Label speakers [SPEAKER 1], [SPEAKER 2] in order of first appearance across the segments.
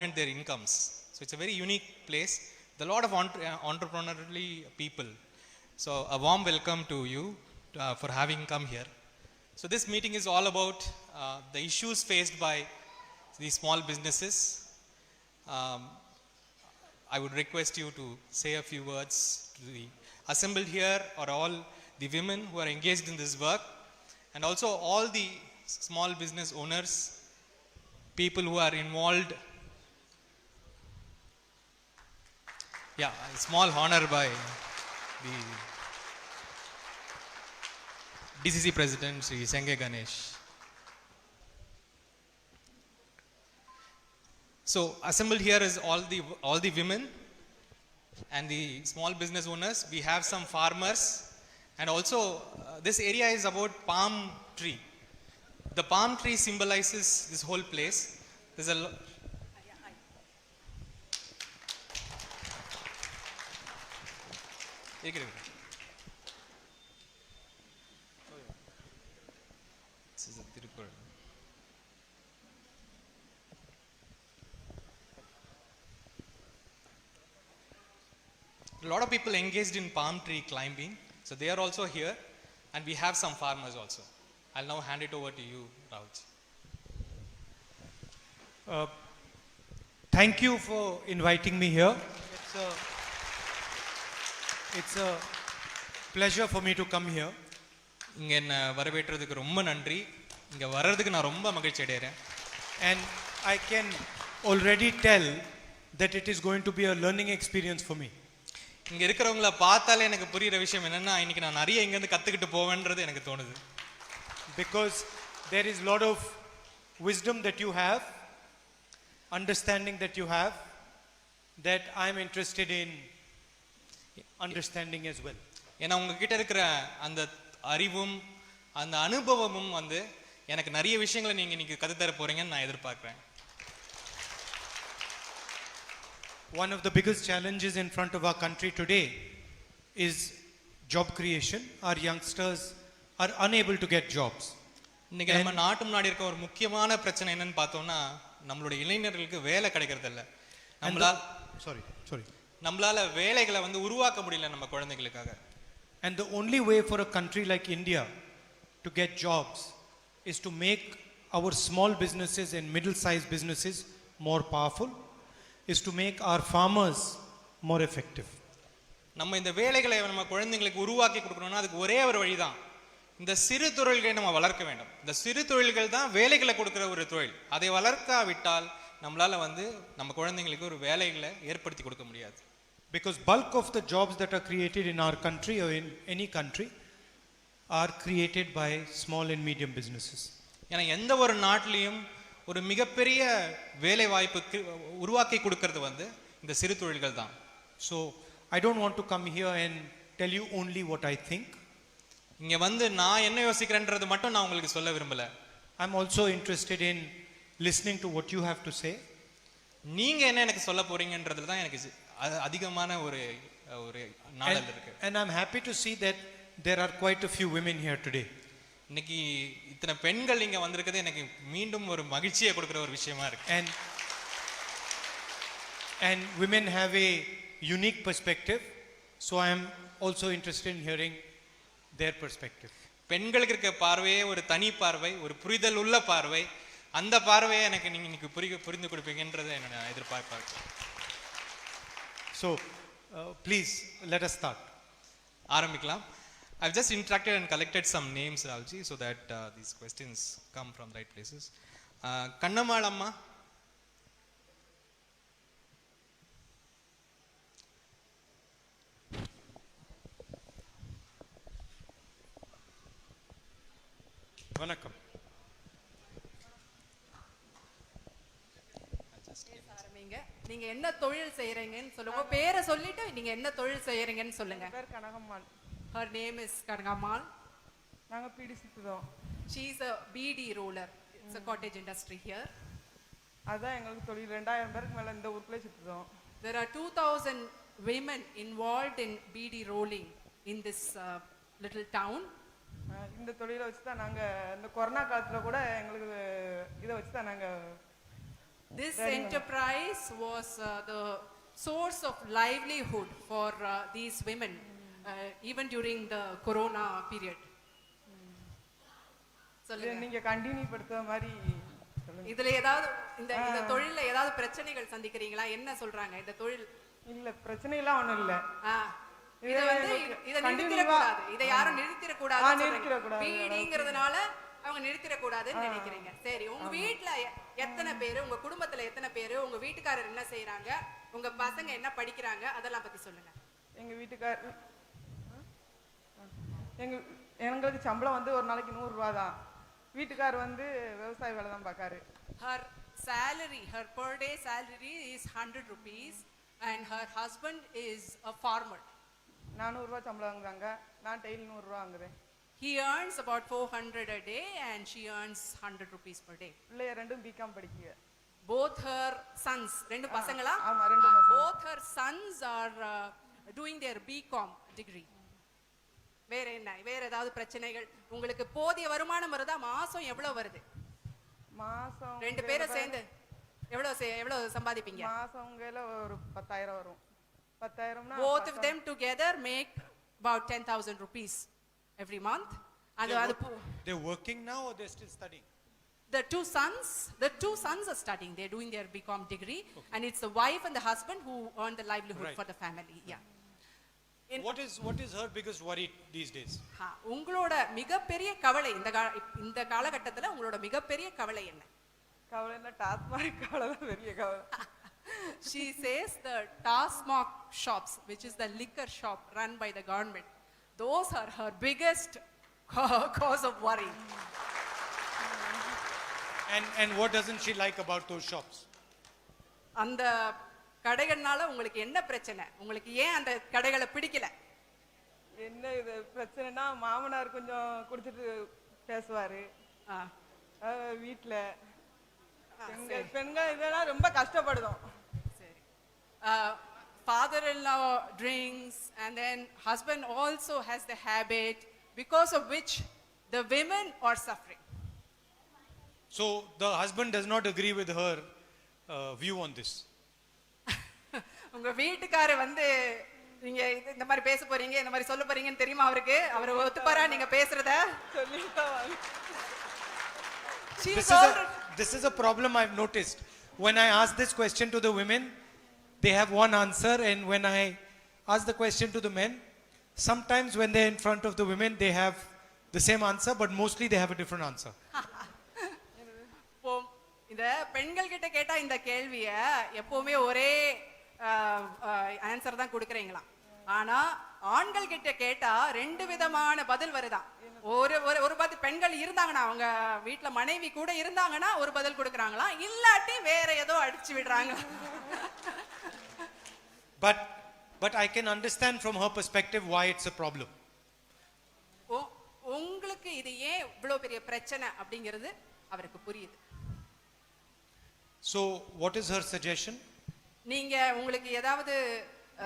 [SPEAKER 1] and their incomes. So it's a very unique place. There are a lot of entrepreneurially people. So a warm welcome to you for having come here. So this meeting is all about the issues faced by the small businesses. Um, I would request you to say a few words to the assembled here, or all the women who are engaged in this work, and also all the small business owners, people who are involved. Yeah, a small honor by the DCC President Sri Senge Ganesh. So assembled here is all the women and the small business owners. We have some farmers, and also this area is about palm tree. The palm tree symbolizes this whole place. There's a this is a Tirupur. A lot of people engaged in palm tree climbing, so they are also here, and we have some farmers also. I'll now hand it over to you, Rahul.
[SPEAKER 2] Thank you for inviting me here. It's a pleasure for me to come here.
[SPEAKER 1] இங்க என்ன வரவேற்றதுக்கு ரொம்ப நன்றி. இங்க வர்றதுக்கு நான் ரொம்ப மகிழ்ச்சி அடைகிறேன்.
[SPEAKER 2] And I can already tell that it is going to be a learning experience for me.
[SPEAKER 1] இங்க இருக்கிறவங்கள பார்த்தாலே எனக்கு புரியுற விஷயம் என்னன்னா, இன்னைக்கு நான் நிறைய இங்க இருந்து கத்துக்கிட்டு போவேன்றது எனக்கு தோணுது.
[SPEAKER 2] Because there is a lot of wisdom that you have, understanding that you have, that I am interested in understanding as well.
[SPEAKER 1] ஏன்னா உங்ககிட்ட இருக்கிற அந்த அறிவும் அந்த அனுபவமும் வந்து எனக்கு நிறைய விஷயங்களை நீங்க இன்னைக்கு கத்துத்தர போறீங்கன்னு நான் எதிர்பார்க்கிறேன்.
[SPEAKER 2] One of the biggest challenges in front of our country today is job creation. Our youngsters are unable to get jobs.
[SPEAKER 1] இன்னைக்கு நம்ம நாட்டு முன்னாடி இருக்க ஒரு முக்கியமான பிரச்சனை என்னன்னு பார்த்தோம்னா, நம்மளுடைய இளைஞர்களுக்கு வேலை கிடைக்கிறது இல்ல. நம்மளால வேலைகளை வந்து உருவாக்க முடியல நம்ம குழந்தைகளுக்காக.
[SPEAKER 2] And the only way for a country like India to get jobs is to make our small businesses and middle-sized businesses more powerful, is to make our farmers more effective.
[SPEAKER 1] நம்ம இந்த வேலைகளை நம்ம குழந்தைகளுக்கு உருவாக்கி கொடுக்கணும்னா அதுக்கு ஒரே ஒரு வழிதான். இந்த சிறு தொழில்களை நம்ம வளர்க்க வேண்டும். இந்த சிறு தொழில்கள் தான் வேலைகளை கொடுக்கிற ஒரு தொழில். அதை வளர்க்காவிட்டால் நம்மளால வந்து நம்ம குழந்தைங்களுக்கு ஒரு வேலைகளை ஏற்படுத்தி கொடுக்க முடியாது.
[SPEAKER 2] Because bulk of the jobs that are created in our country or in any country are created by small and medium businesses.
[SPEAKER 1] ஏன்னா எந்த ஒரு நாட்டிலையும் ஒரு மிகப்பெரிய வேலை வாய்ப்புக்கு உருவாக்கி கொடுக்கிறது வந்து இந்த சிறு தொழில்கள் தான்.
[SPEAKER 2] So I don't want to come here and tell you only what I think.
[SPEAKER 1] இங்க வந்து நான் என்ன யோசிக்கிறேன்றது மட்டும் நான் உங்களுக்கு சொல்ல விரும்பல.
[SPEAKER 2] I'm also interested in listening to what you have to say.
[SPEAKER 1] நீங்க என்ன எனக்கு சொல்ல போறீங்கன்றதுல தான் எனக்கு அதிகமான ஒரு நாடல் இருக்கு.
[SPEAKER 2] And I'm happy to see that there are quite a few women here today.
[SPEAKER 1] இன்னைக்கு இத்தனை பெண்கள் இங்க வந்திருக்கிறது எனக்கு மீண்டும் ஒரு மகிழ்ச்சியை கொடுக்கிற ஒரு விஷயமா இருக்கு.
[SPEAKER 2] And women have a unique perspective, so I am also interested in hearing their perspective.
[SPEAKER 1] பெண்களுக்கு இருக்க பார்வையே ஒரு தனி பார்வை, ஒரு புரிதல் உள்ள பார்வை. அந்த பார்வையை எனக்கு நீங்க இன்னைக்கு புரிந்து கொடுப்பீங்கன்றதை என்னோட எதிர்பார்ப்பு.
[SPEAKER 2] So please let us start.
[SPEAKER 1] ஆரம்பிக்கலாம். I've just interacted and collected some names, Ralji, so that these questions come from the right places. Kannammal amma.
[SPEAKER 2] Vanakkam.
[SPEAKER 3] நீங்க என்ன தொழில் செய்யறீங்கன்னு சொல்லுங்க. பேரை சொல்லிட்டு நீங்க என்ன தொழில் செய்யறீங்கன்னு சொல்லுங்க.
[SPEAKER 4] பேர் Kanagammal.
[SPEAKER 3] Her name is Kanagamal.
[SPEAKER 4] நாங்க PT சுத்துறோம்.
[SPEAKER 3] She is a BD roller. It's a cottage industry here.
[SPEAKER 4] அதான் எங்களுக்கு தொழில். 2000 பேருக்கு மேல இந்த ஊருக்குள்ளே சுத்துறோம்.
[SPEAKER 3] There are 2000 women involved in BD rolling in this little town.
[SPEAKER 4] இந்த தொழிலை வச்சு தான் நாங்க இந்த கொரோனா காலத்துல கூட எங்களுக்கு இதை வச்சு தான் நாங்க
[SPEAKER 3] This enterprise was the source of livelihood for these women, even during the corona period.
[SPEAKER 4] இதை
[SPEAKER 3] சொல்லுங்க.
[SPEAKER 4] நீங்க கண்டினியூ படுத்துற மாதிரி சொல்லுங்க.
[SPEAKER 3] இதுல ஏதாவது இந்த தொழில்ல ஏதாவது பிரச்சனைகள் சந்திக்கிறீங்களா? என்ன சொல்றாங்க இந்த தொழில்?
[SPEAKER 4] இல்ல பிரச்சனை எல்லாம் ஒண்ணும் இல்ல.
[SPEAKER 3] இத வந்து இத நிறுத்திட கூடாது. இத யாரும் நிறுத்திட கூடாது.
[SPEAKER 4] நிறுத்திட கூடாது.
[SPEAKER 3] பீடிங்கிறதுனால அவங்க நிறுத்திட கூடாதுன்னு நினைக்கிறீங்க. சரி, உங்க வீட்ல எத்தனை பேரு, உங்க குடும்பத்துல எத்தனை பேரு, உங்க வீட்டுக்காரர் என்ன செய்யறாங்க, உங்க பசங்க என்ன படிக்கிறாங்க, அதெல்லாம் பத்தி சொல்லுங்க.
[SPEAKER 4] எங்க வீட்டுக்காரர் எங்களுக்கு சம்பளம் வந்து ஒரு நாளைக்கு 100 ரூபாய் தான். வீட்டுக்காரர் வந்து விவசாய வேலை தான் பார்க்காரு.
[SPEAKER 3] Her salary, her per day salary is 100 rupees and her husband is a farmer.
[SPEAKER 4] 400 ரூபாய் சம்பளம் வாங்குறாங்க. நான் டெய்லி 100 ரூபாய் வாங்குறேன்.
[SPEAKER 3] He earns about 400 a day and she earns 100 rupees per day.
[SPEAKER 4] பிள்ளைய ரெண்டும் பிகாம் படிக்குங்க.
[SPEAKER 3] Both her sons, ரெண்டு பசங்களா?
[SPEAKER 4] ஆமா, ரெண்டு பசங்க.
[SPEAKER 3] Both her sons are doing their BCom degree. வேற என்ன, வேற ஏதாவது பிரச்சனைகள்? உங்களுக்கு போதிய வருமானம் வருதா? மாசம் எவ்வளவு வருது?
[SPEAKER 4] மாசம்
[SPEAKER 3] ரெண்டு பேரும் சேர்ந்து எவ்வளவு சம்பாதிப்பீங்க?
[SPEAKER 4] மாசங்கல ஒரு 10,000 வரும். 10,000னா
[SPEAKER 3] Both of them together make about 10,000 rupees every month. And
[SPEAKER 2] They're working now or they're still studying?
[SPEAKER 3] the two sons are studying. They're doing their BCom degree, and it's the wife and the husband who earn the livelihood
[SPEAKER 2] Right.
[SPEAKER 3] for the family. Yeah.
[SPEAKER 2] What is her biggest worry these days?
[SPEAKER 3] உங்களோட மிகப்பெரிய கவலை இந்த காலகட்டத்துல உங்களோட மிகப்பெரிய கவலை என்ன?
[SPEAKER 4] கவலைன்னா டாஸ்மாக் கவலை தான் பெரிய கவலை.
[SPEAKER 3] She says the TASMAC shops, which is the liquor shop run by the government, those are her biggest cause of worry.
[SPEAKER 2] And what doesn't she like about those shops?
[SPEAKER 3] அந்த கடைகள்னால உங்களுக்கு என்ன பிரச்சனை? உங்களுக்கு ஏன் அந்த கடைகளை பிடிக்கல?
[SPEAKER 4] என்ன இது பிரச்சனைனா மாமனார் கொஞ்சம் குடிச்சிட்டு பேசுவாரு. வீட்ல பெண்கள் இதெல்லாம் ரொம்ப கஷ்டப்படுதோம்.
[SPEAKER 3] சரி. Father-in-law drinks and then husband also has the habit because of which the women are suffering.
[SPEAKER 2] So the husband does not agree with her view on this.
[SPEAKER 3] உங்க வீட்டுக்காரர் வந்து நீங்க இந்த மாதிரி பேச போறீங்க, இந்த மாதிரி சொல்ல போறீங்கன்னு தெரியுமா அவருக்கு? அவர் ஒத்துப்பாரா நீங்க பேசுறத?
[SPEAKER 2] This is a problem I've noticed. When I ask this question to the women, they have one answer, and when I ask the question to the men, sometimes when they're in front of the women, they have the same answer, but mostly they have a different answer.
[SPEAKER 3] இந்த பெண்கள் கிட்ட கேட்டா இந்த கேள்விய எப்பவுமே ஒரே answer தான் கொடுக்கறீங்களா? ஆனா ஆண்கள் கிட்ட கேட்டா ரெண்டு விதமான பதில் வருதான். ஒரு பதில் பெண்கள் இருந்தாங்கன்னா, அவங்க வீட்டுல மனைவி கூட இருந்தாங்கன்னா ஒரு பதில் கொடுக்கறாங்களா, இல்லாட்டி வேற ஏதோ அடிச்சு விடுறாங்க.
[SPEAKER 2] But I can understand from her perspective why it's a problem.
[SPEAKER 3] உங்களுக்கு இது ஏன் இவ்வளவு பெரிய பிரச்சனை அப்படிங்கிறது அவருக்கு புரியுது.
[SPEAKER 2] So what is her suggestion?
[SPEAKER 3] நீங்க உங்களுக்கு ஏதாவது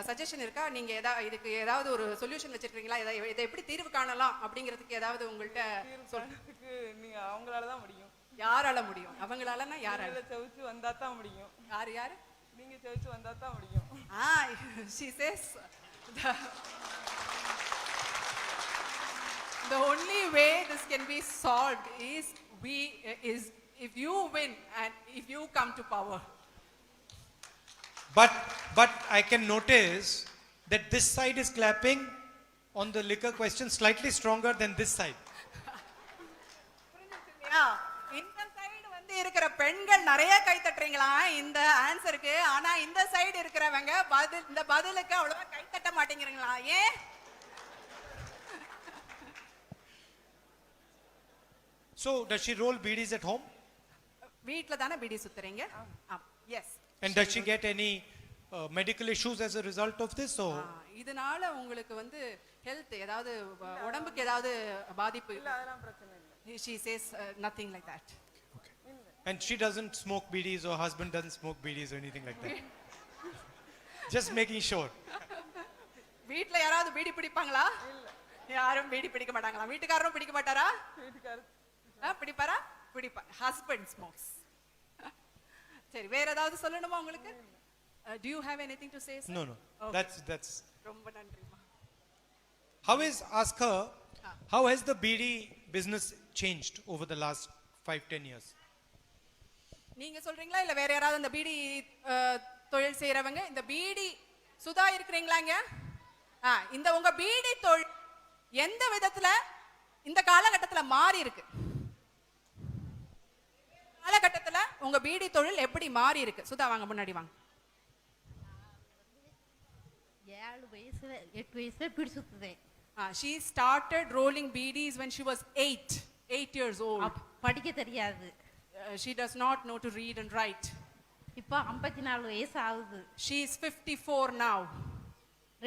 [SPEAKER 3] சஜஷன் இருக்கா? நீங்க இதுக்கு ஏதாவது ஒரு சொல்யூஷன் வச்சிருக்கீங்களா? இதை எப்படி தீர்வு காணலாம் அப்படிங்கிறதுக்கு ஏதாவது உங்கள்ட்ட
[SPEAKER 4] சொல்றதுக்கு நீங்க அவங்களால தான் முடியும்.
[SPEAKER 3] யாரால முடியும்? அவங்களாலனா யாரால?
[SPEAKER 4] செவுச்சு வந்தா தான் முடியும்.
[SPEAKER 3] யாரு?
[SPEAKER 4] நீங்க செவுச்சு வந்தா தான் முடியும்.
[SPEAKER 3] She says the only way this can be solved is if you win and if you come to power.
[SPEAKER 2] But I can notice that this side is clapping on the liquor question slightly stronger than this side.
[SPEAKER 3] இந்த side வந்து இருக்கிற பெண்கள் நிறைய கை தட்டுறீங்களா இந்த ஆன்சருக்கு? ஆனா இந்த side இருக்கிறவங்க இந்த பதிலுக்கு அவ்வளவா கை தட்ட மாட்டேங்கிறீங்களா? ஏன்?
[SPEAKER 2] So does she roll beedies at home?
[SPEAKER 3] வீட்ல தானே PT சுத்துறீங்க? Yes.
[SPEAKER 2] And does she get any medical issues as a result of this? So
[SPEAKER 3] இதனால உங்களுக்கு வந்து ஹெல்த் ஏதாவது உடம்புக்கு ஏதாவது பாதிப்பு?
[SPEAKER 4] இல்ல, அதெல்லாம் பிரச்சனை இல்ல.
[SPEAKER 3] She says nothing like that.
[SPEAKER 2] okay. And she doesn't smoke beedies, or husband doesn't smoke beedies or anything like that? Just making sure.
[SPEAKER 3] வீட்ல யாராவது பீடி பிடிப்பாங்களா? இல்ல, யாரும் பீடி பிடிக்க மாட்டாங்களா? வீட்டுக்காரரும் பிடிக்க மாட்டாரா?
[SPEAKER 4] வீட்டுக்காரர்
[SPEAKER 3] பிடிப்பாரா? பிடிப்பா. Husband smokes. சரி, வேற ஏதாவது சொல்லணுமா உங்களுக்கு? Do you have anything to say, sir?
[SPEAKER 2] No, no.
[SPEAKER 3] Okay.
[SPEAKER 2] That's.
[SPEAKER 3] ரொம்ப நன்றிமா.
[SPEAKER 2] Ask her, how has the BD business changed over the last 5-10 years?
[SPEAKER 3] நீங்க சொல்றீங்களா இல்ல வேற யாராவது அந்த பீடி தொழில் செய்யறவங்க? இந்த பீடி சுதா இருக்கிறீங்களாங்க? இந்த உங்க பீடி தொழில் எந்த விதத்துல இந்த காலகட்டத்துல மாறி இருக்கு? காலகட்டத்துல உங்க பீடி தொழில் எப்படி மாறி இருக்கு? சுதா வாங்க, முன்னாடி வாங்க.
[SPEAKER 5] 7 வயசுல 8 வயசுல PT சுத்துதேன்.
[SPEAKER 3] She started rolling beedies when she was 8 years old.
[SPEAKER 5] படிக்க தெரியாது.
[SPEAKER 3] She does not know to read and write.
[SPEAKER 5] இப்போ 54 வயசு ஆகுது.
[SPEAKER 3] She is 54 now.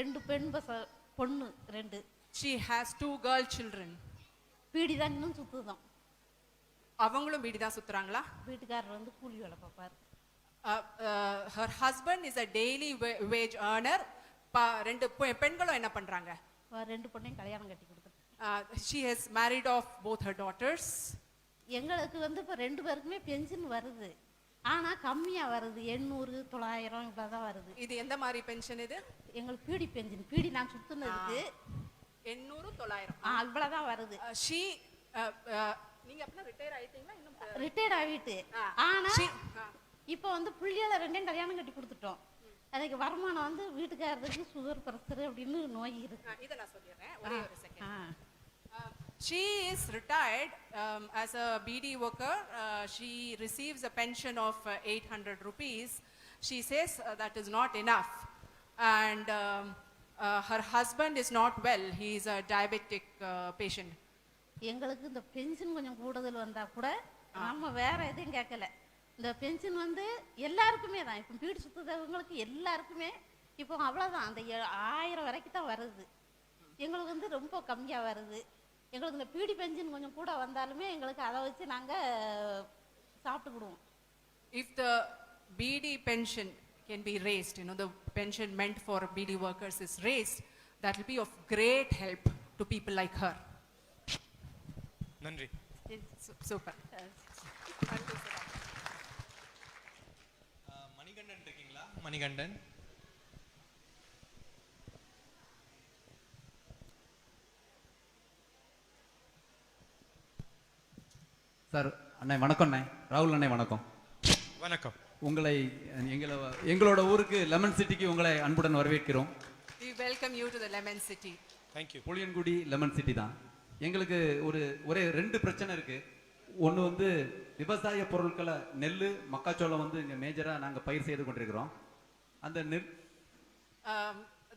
[SPEAKER 5] 2 பொண்ணு 2.
[SPEAKER 3] She has 2 girl children.
[SPEAKER 5] PT தான் இன்னும் சுத்துதோம்.
[SPEAKER 3] அவங்களும் பீடி தான் சுத்துறாங்களா?
[SPEAKER 5] வீட்டுக்காரர் வந்து கூலி வேலை பார்ப்பாரு.
[SPEAKER 3] Her husband is a daily wage earner. 2 பெண்களும் என்ன பண்றாங்க?
[SPEAKER 5] 2 பொண்ணையும் கல்யாணம் கட்டி கொடுத்துட்டு.
[SPEAKER 3] She has married off both her daughters.
[SPEAKER 5] எங்களுக்கு வந்து இப்போ 2 பேருக்குமே பென்ஷன் வருது. ஆனா கம்மியா வருது. 800 900 இவ்வளவுதான் வருது.
[SPEAKER 3] இது எந்த மாதிரி பென்ஷன் இது?
[SPEAKER 5] எங்களுக்கு பீடி பென்ஷன். பீடி நான் சுத்துனதுக்கு
[SPEAKER 3] 800 900
[SPEAKER 5] இவ்வளவுதான் வருது.
[SPEAKER 3] நீங்க அப்பனா ரிட்டையர் ஆயிட்டீங்களா? இன்னும்
[SPEAKER 5] ரிட்டையர் ஆகிட்டு. ஆனா இப்போ வந்து புள்ளியால 2 கல்யாணம் கட்டி கொடுத்துட்டோம். அதுக்கு வருமானம் வந்து வீட்டுக்காரருக்கு சுகர் பிரஷர் அப்படின்னு நோய் இருக்கு.
[SPEAKER 3] இத நான் சொல்லிறேன், ஒரே ஒரு second. She is retired as a BD worker. She receives a pension of 800 rupees. She says that is not enough, and her husband is not well. He is a diabetic patient.
[SPEAKER 5] எங்களுக்கு இந்த pension கொஞ்சம் கூடுதல் வந்தா கூட நம்ம வேற எதுவும் கேட்கல. இந்த பென்ஷன் வந்து எல்லாருக்குமே தான். இப்போ பீடி சுத்துறவங்களுக்கு எல்லாருக்குமே இப்போ அவ்வளோதான். அந்த 1000 வரைக்கும் தான் வருது. எங்களுக்கு வந்து ரொம்ப கம்மியாக வருது. எங்களுக்கு இந்த பீடி பென்ஷன் கொஞ்சம் கூட வந்தாலுமே எங்களுக்கு அதை வச்சு நாங்கள் சாப்பிட்டுக்கிடுவோம்.
[SPEAKER 3] If the BD pension can be raised, the pension meant for BD workers is raised, that will be of great help to people like her.
[SPEAKER 2] Nandri.
[SPEAKER 3] Super.
[SPEAKER 1] Manikandan இருக்கீங்களா? மணிகண்டன்.
[SPEAKER 6] சார், அண்ணே வணக்கம். அண்ணே ராகுல் அண்ணே வணக்கம்.
[SPEAKER 2] வணக்கம்.
[SPEAKER 6] உங்களை எங்களோட ஊருக்கு லெமன் சிட்டிக்கு உங்களை அன்புடன் வரவேற்கிறோம்.
[SPEAKER 3] We welcome you to the Lemon City.
[SPEAKER 2] Thank you.
[SPEAKER 6] Puliyangudi lemon city தான். எங்களுக்கு ஒரே 2 பிரச்சனை இருக்கு. ஒன்று வந்து விவசாய பொருட்களை நெல் மக்காச்சோளம் வந்து இங்கே மேஜராக நாங்கள் பயிர் செய்து கொண்டிருக்கிறோம். அந்த நெல்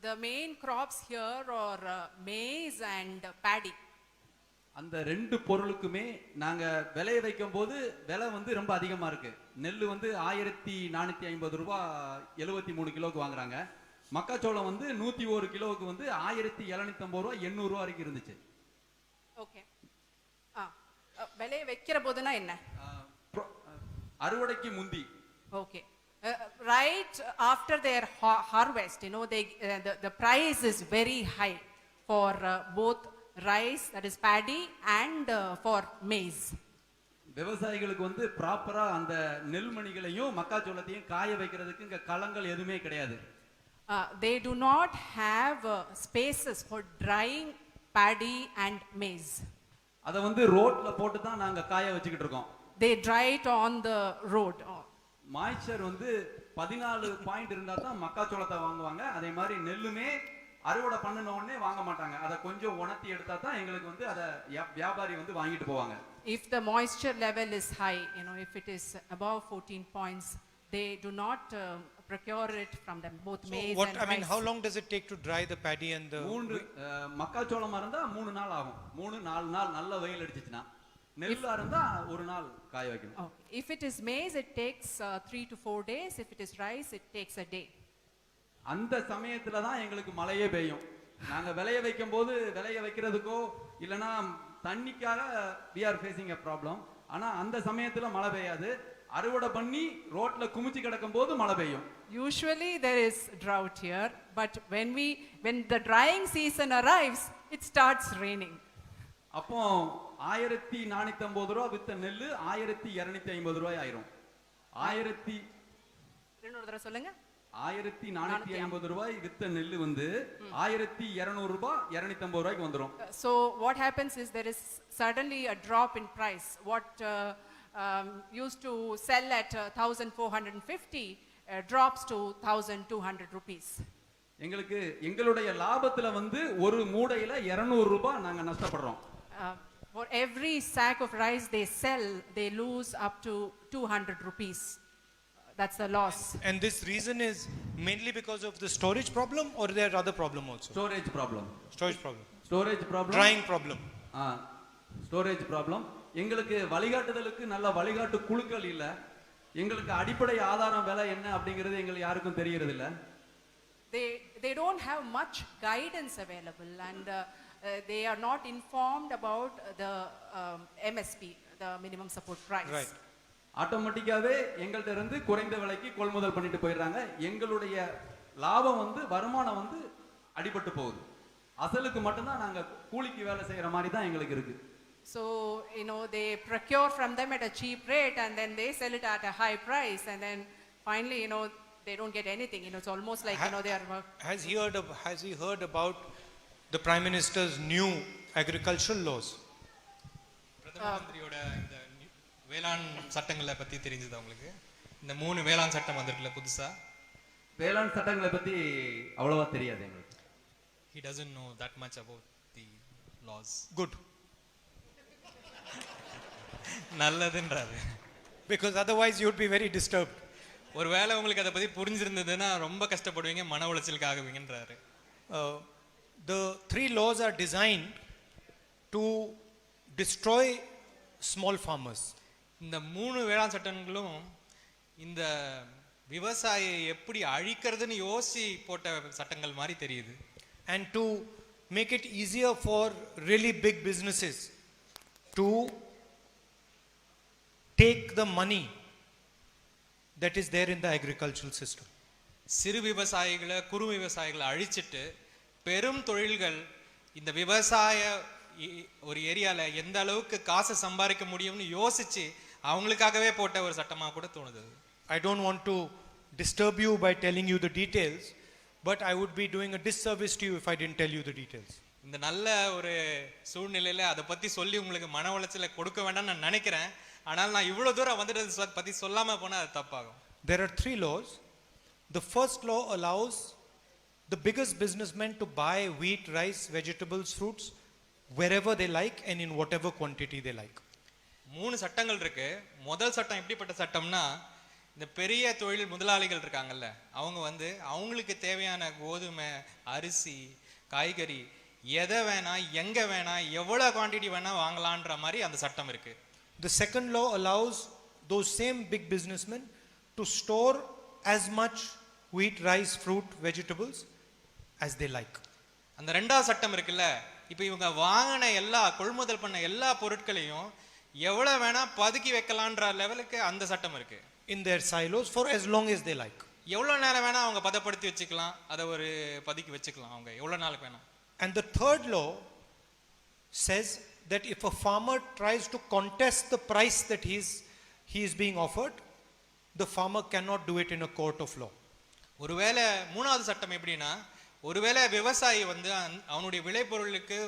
[SPEAKER 3] The main crops here are maize and paddy.
[SPEAKER 6] அந்த 2 பொருளுக்குமே நாங்கள் விளைய வைக்கும் போது விலை வந்து ரொம்ப அதிகமாக இருக்கு. நெல் வந்து 1450 ரூபா 73 கிலோவுக்கு வாங்குறாங்க. மக்காச்சோளம் வந்து 101 கிலோவுக்கு வந்து 1750 ரூபா 800 ரூபா வரைக்கும் இருந்துச்சு.
[SPEAKER 3] ஓகே. விலைய வைக்கிற போதுனா என்ன?
[SPEAKER 6] அறுவடைக்கு முந்தி.
[SPEAKER 3] Okay. Right after their harvest, the price is very high for both rice, that is paddy, and for maize.
[SPEAKER 6] விவசாயிகளுக்கு வந்து ப்ராப்பரா அந்த நெல்மணிகளையும் மக்காச்சோளத்தையும் காய வைக்கிறதுக்கு இங்க களங்கள் எதுவுமே கிடையாது.
[SPEAKER 3] They do not have spaces for drying paddy and maize.
[SPEAKER 6] அத வந்து ரோட்ல போட்டு தான் நாங்க காய வச்சுக்கிட்டு இருக்கோம்.
[SPEAKER 3] They dry it on the road.
[SPEAKER 6] Moisture வந்து 14 பாயிண்ட் இருந்தா தான் மக்காச்சோளத்தை வாங்குவாங்க. அதே மாதிரி நெல்லுமே அறுவடை பண்ணின உடனே வாங்க மாட்டாங்க. அதை கொஞ்சம் உணர்த்தி எடுத்தா தான் எங்களுக்கு வந்து அதை வியாபாரி வந்து வாங்கிட்டு போவாங்க.
[SPEAKER 3] If the moisture level is high, if it is above 14 points, they do not procure it from them, both maize and rice.
[SPEAKER 2] How long does it take to dry the paddy and the...
[SPEAKER 6] மக்காச்சோளமா இருந்தா 3 நாள் ஆகும். 3-4 நாள் நல்ல வெயில் அடிச்சிச்சுனா. நெல்லா இருந்தா 1 நாள் காய வைக்கணும்.
[SPEAKER 3] If it is maize, it takes 3 to 4 days. If it is rice, it takes a day.
[SPEAKER 6] அந்த சமயத்துல தான் எங்களுக்கு மழையே பெய்யும். நாங்க விளைய வைக்கும் போது விளைய வைக்கிறதுக்கோ இல்லனா தண்ணிக்காக we are facing a problem. ஆனா அந்த சமயத்துல மழை பெய்யாது. அறுவடை பண்ணி ரோட்ல குமிச்சி கிடக்கும் போது மழை பெய்யும்.
[SPEAKER 3] Usually there is drought here, but when the drying season arrives, it starts raining.
[SPEAKER 6] அப்போ 1450 ரூபாய் வித்த நெல்லு 1250 ரூபாய் ஆயிரும்.
[SPEAKER 3] இன்னொரு தடவை சொல்லுங்க.
[SPEAKER 6] 1450 ரூபாய் வித்த நெல்லு வந்து 1200 ரூபாய் 250 ரூபாய்க்கு வந்துரும்.
[SPEAKER 3] So what happens is there is suddenly a drop in price. What used to sell at 1450 drops to 1200 rupees.
[SPEAKER 6] எங்களுக்கு எங்களுடைய லாபத்துல வந்து ஒரு மூடையில 200 ரூபாய் நாங்க நஷ்டப்படுறோம்.
[SPEAKER 3] For every sack of rice they sell, they lose up to 200 rupees. That's the loss.
[SPEAKER 2] And this reason is mainly because of the storage problem, or there are other problem also?
[SPEAKER 6] Storage problem.
[SPEAKER 2] Storage problem.
[SPEAKER 6] Storage problem.
[SPEAKER 2] Drying problem.
[SPEAKER 6] Storage problem. எங்களுக்கு வழிகாட்டுதலுக்கு நல்ல வழிகாட்டு குழுக்கள் இல்ல. எங்களுக்கு அடிப்படை ஆதாரம் விலை என்ன அப்படிங்கிறது எங்களுக்கு யாருக்கும் தெரியறது இல்ல.
[SPEAKER 3] They don't have much guidance available, and they are not informed about the MSP, the minimum support price.
[SPEAKER 2] Right.
[SPEAKER 6] ஆட்டோமேட்டிக்காவே எங்கள்ட்ட இருந்து குறைந்த விலைக்கு கொள்முதல் பண்ணிட்டு போயிடுறாங்க. எங்களுடைய லாபம் வந்து வருமானம் வந்து அடிபட்டு போகுது. அசலுக்கு மட்டும்தான் நாங்க கூலிக்கு வேலை செய்யற மாதிரி தான் எங்களுக்கு இருக்கு.
[SPEAKER 3] So they procure from them at a cheap rate, and then they sell it at a high price, and then finally they don't get anything. It's almost like they are.
[SPEAKER 2] Has he heard about the Prime Minister's new agricultural laws?
[SPEAKER 1] பிரதம மந்திரியோட இந்த வேளாண் சட்டங்களை பத்தி தெரிஞ்சதா உங்களுக்கு? இந்த 3 வேளாண் சட்டம் வந்திருக்குல புதுசா.
[SPEAKER 6] வேளாண் சட்டங்களை பத்தி அவ்வளவா தெரியாது எங்களுக்கு.
[SPEAKER 1] He doesn't know that much about the laws.
[SPEAKER 2] Good.
[SPEAKER 1] நல்லதுன்றாரு.
[SPEAKER 2] Because otherwise you would be very disturbed.
[SPEAKER 1] ஒருவேளை உங்களுக்கு அதை பத்தி புரிஞ்சிருந்ததுன்னா ரொம்ப கஷ்டப்படுவீங்க, மன உளைச்சலுக்கு ஆகுவீங்கன்றாரு.
[SPEAKER 2] The 3 laws are designed to destroy small farmers.
[SPEAKER 1] இந்த 3 வேளாண் சட்டங்களும் இந்த விவசாயியை எப்படி அழிக்கிறதுன்னு யோசி போட்ட சட்டங்கள் மாதிரி தெரியுது.
[SPEAKER 2] And to make it easier for really big businesses to take the money that is there in the agricultural system.
[SPEAKER 1] சிறு விவசாயிகளை, குறு விவசாயிகளை அழிச்சிட்டு பெரும் தொழில்கள் இந்த விவசாய ஒரு ஏரியால எந்த அளவுக்கு காசு சம்பாதிக்க முடியும்னு யோசிச்சு அவங்களுக்காகவே போட்ட ஒரு சட்டமா கூட தோணுது.
[SPEAKER 2] I don't want to disturb you by telling you the details, but I would be doing a disservice to you if I didn't tell you the details.
[SPEAKER 1] இந்த நல்ல ஒரு சூழ்நிலையில அதை பத்தி சொல்லி உங்களுக்கு மன உளைச்சலை கொடுக்க வேண்டாம்னு நான் நினைக்கிறேன். ஆனால் நான் இவ்வளவு தூரம் வந்துட்டு பத்தி சொல்லாம போனா அது தப்பாகும்.
[SPEAKER 2] There are 3 laws. The first law allows the biggest businessmen to buy wheat, rice, vegetables, fruits wherever they like and in whatever quantity they like.
[SPEAKER 1] 3 சட்டங்கள் இருக்கு. முதல் சட்டம் எப்படிப்பட்ட சட்டம்னா, இந்த பெரிய தொழில் முதலாளிகள் இருக்காங்கல்ல, அவங்க வந்து அவங்களுக்கு தேவையான கோதுமை, அரிசி, காய்கறி எதை வேணா, எங்க வேணா, எவ்வளவு குவாண்டிட்டி வேணா வாங்கலான்ற மாதிரி அந்த சட்டம் இருக்கு.
[SPEAKER 2] The second law allows those same big businessmen to store as much wheat, rice, fruit, vegetables as they like.
[SPEAKER 1] அந்த ரெண்டாவது சட்டம் இருக்குல்ல, இப்போ இவங்க வாங்கின எல்லா கொள்முதல் பண்ண எல்லா பொருட்களையும் எவ்வளவு வேணா பதுக்கி வைக்கலான்ற லெவலுக்கு அந்த சட்டம் இருக்கு.
[SPEAKER 2] In their silos for as long as they like.
[SPEAKER 1] எவ்வளவு நேரம் வேணா அவங்க பதப்படுத்தி வச்சுக்கலாம், அதை ஒரு பதுக்கி வச்சுக்கலாம் அவங்க எவ்வளவு நாளுக்கு வேணா.
[SPEAKER 2] And the third law says that if a farmer tries to contest the price that he is being offered, the farmer cannot do it in a court of law.
[SPEAKER 1] ஒருவேளை மூணாவது சட்டம் எப்படின்னா, ஒருவேளை விவசாயி வந்து அவனுடைய விளைபொருளுக்கு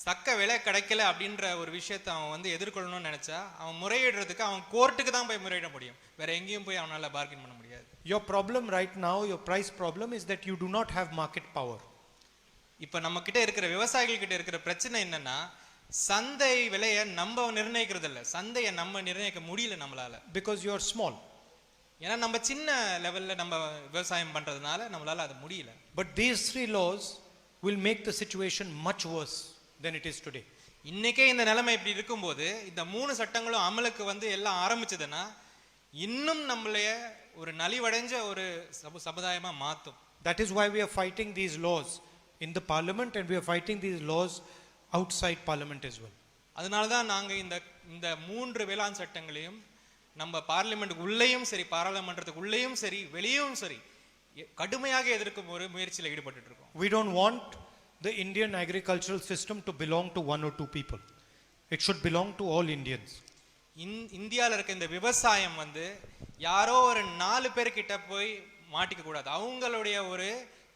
[SPEAKER 1] தக்க விலை கிடைக்கல அப்படின்ற ஒரு விஷயத்தை அவன் வந்து எதிர்கொள்ளணும்னு நினைச்சா அவன் முறையிடுறதுக்கு அவன் கோர்ட்டுக்கு தான் போய் முறையிட முடியும், வேற எங்கேயும் போய் அவனால பார்கெயின் பண்ண முடியாது.
[SPEAKER 2] Your problem right now, your price problem is that you do not have market power.
[SPEAKER 1] இப்ப நம்ம கிட்ட இருக்கிற விவசாயிகள் கிட்ட இருக்கிற பிரச்சனை என்னன்னா, சந்தை விலையை நம்ம நிர்ணயிக்கிறது இல்ல, சந்தையை நம்ம நிர்ணயிக்க முடியல நம்மளால.
[SPEAKER 2] Because you are small.
[SPEAKER 1] ஏன்னா நம்ம சின்ன லெவல்ல நம்ம விவசாயம் பண்றதுனால நம்மளால அது முடியல.
[SPEAKER 2] But these 3 laws will make the situation much worse than it is today.
[SPEAKER 1] இன்னைக்கே இந்த நிலைமை இப்படி இருக்கும்போது இந்த 3 சட்டங்களும் அமலுக்கு வந்து எல்லாம் ஆரம்பிச்சதுன்னா இன்னும் நம்மளைய ஒரு நலிவடைஞ்ச ஒரு சமுதாயமா மாத்தும்.
[SPEAKER 2] That is why we are fighting these laws in the parliament, and we are fighting these laws outside parliament as well.
[SPEAKER 1] அதனால தான் நாங்க இந்த 3 வேளாண் சட்டங்களையும் நம்ம பார்லிமெண்ட்டுக்கு உள்ளேயும் சரி, பாராளுமன்றத்துக்கு உள்ளேயும் சரி, வெளியும் சரி கடுமையாக எதிர்க்கும் ஒரு முயற்சியில் ஈடுபட்டு இருக்கோம்.
[SPEAKER 2] We don't want the Indian agricultural system to belong to 1 or 2 people. It should belong to all Indians.
[SPEAKER 1] இந்தியாவில் இருக்க இந்த விவசாயம் வந்து யாரோ ஒரு 4 பேர்கிட்ட போய் மாட்டிக்க கூடாது, அவங்களுடைய ஒரு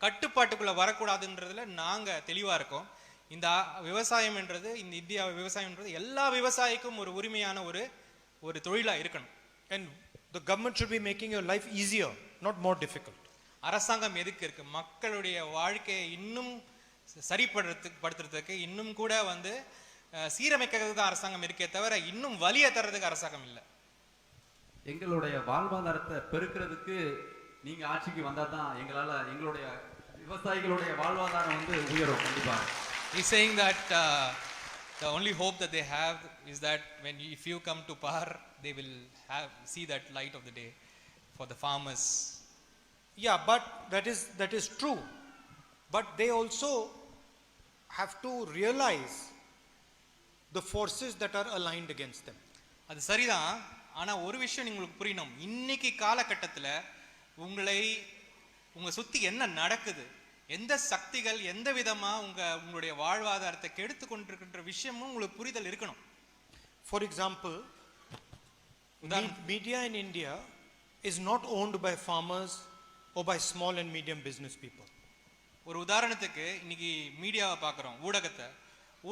[SPEAKER 1] கட்டுப்பாட்டுக்குள்ள வரக்கூடாதுன்றதுல நாங்க தெளிவா இருக்கோம். இந்த விவசாயம் என்றது, இந்த இந்தியா விவசாயம்ன்றது எல்லா விவசாயிக்கும் ஒரு உரிமையான ஒரு தொழிலா இருக்கணும்.
[SPEAKER 2] And the government should be making your life easier, not more difficult.
[SPEAKER 1] அரசாங்கம் எதுக்கு இருக்கு? மக்களுடைய வாழ்க்கையை இன்னும் சரிப்படுத்துறதுக்கு, இன்னும் கூட வந்து சீரமைக்கிறதுக்கு தான் அரசாங்கம் இருக்கே தவிர இன்னும் வலியை தர்றதுக்கு அரசாங்கம் இல்லை.
[SPEAKER 6] எங்களுடைய வாழ்வாதாரத்தை பெருக்கிறதுக்கு நீங்க ஆட்சிக்கு வந்தா தான் எங்களுடைய விவசாயிகளுடைய வாழ்வாதாரம் வந்து உயரும். கண்டிப்பா.
[SPEAKER 1] He's saying that the only hope that they have is that if you come to power, they will see that light of the day for the farmers.
[SPEAKER 2] Yeah, but that is true. But they also have to realize the forces that are aligned against them.
[SPEAKER 1] அது சரிதான். ஆனா ஒரு விஷயம் உங்களுக்கு புரியணும். இன்னைக்கு காலகட்டத்தில் உங்க சுத்தி என்ன நடக்குது, எந்த சக்திகள் எந்த விதமா உங்களுடைய வாழ்வாதாரத்தை கெடுத்து கொண்டிருக்கின்ற விஷயமும் உங்களுக்கு புரிதல் இருக்கணும்.
[SPEAKER 2] For example, media in India is not owned by farmers or by small and medium business people.
[SPEAKER 1] ஒரு உதாரணத்துக்கு இன்னைக்கு மீடியாவை பார்க்குறோம்,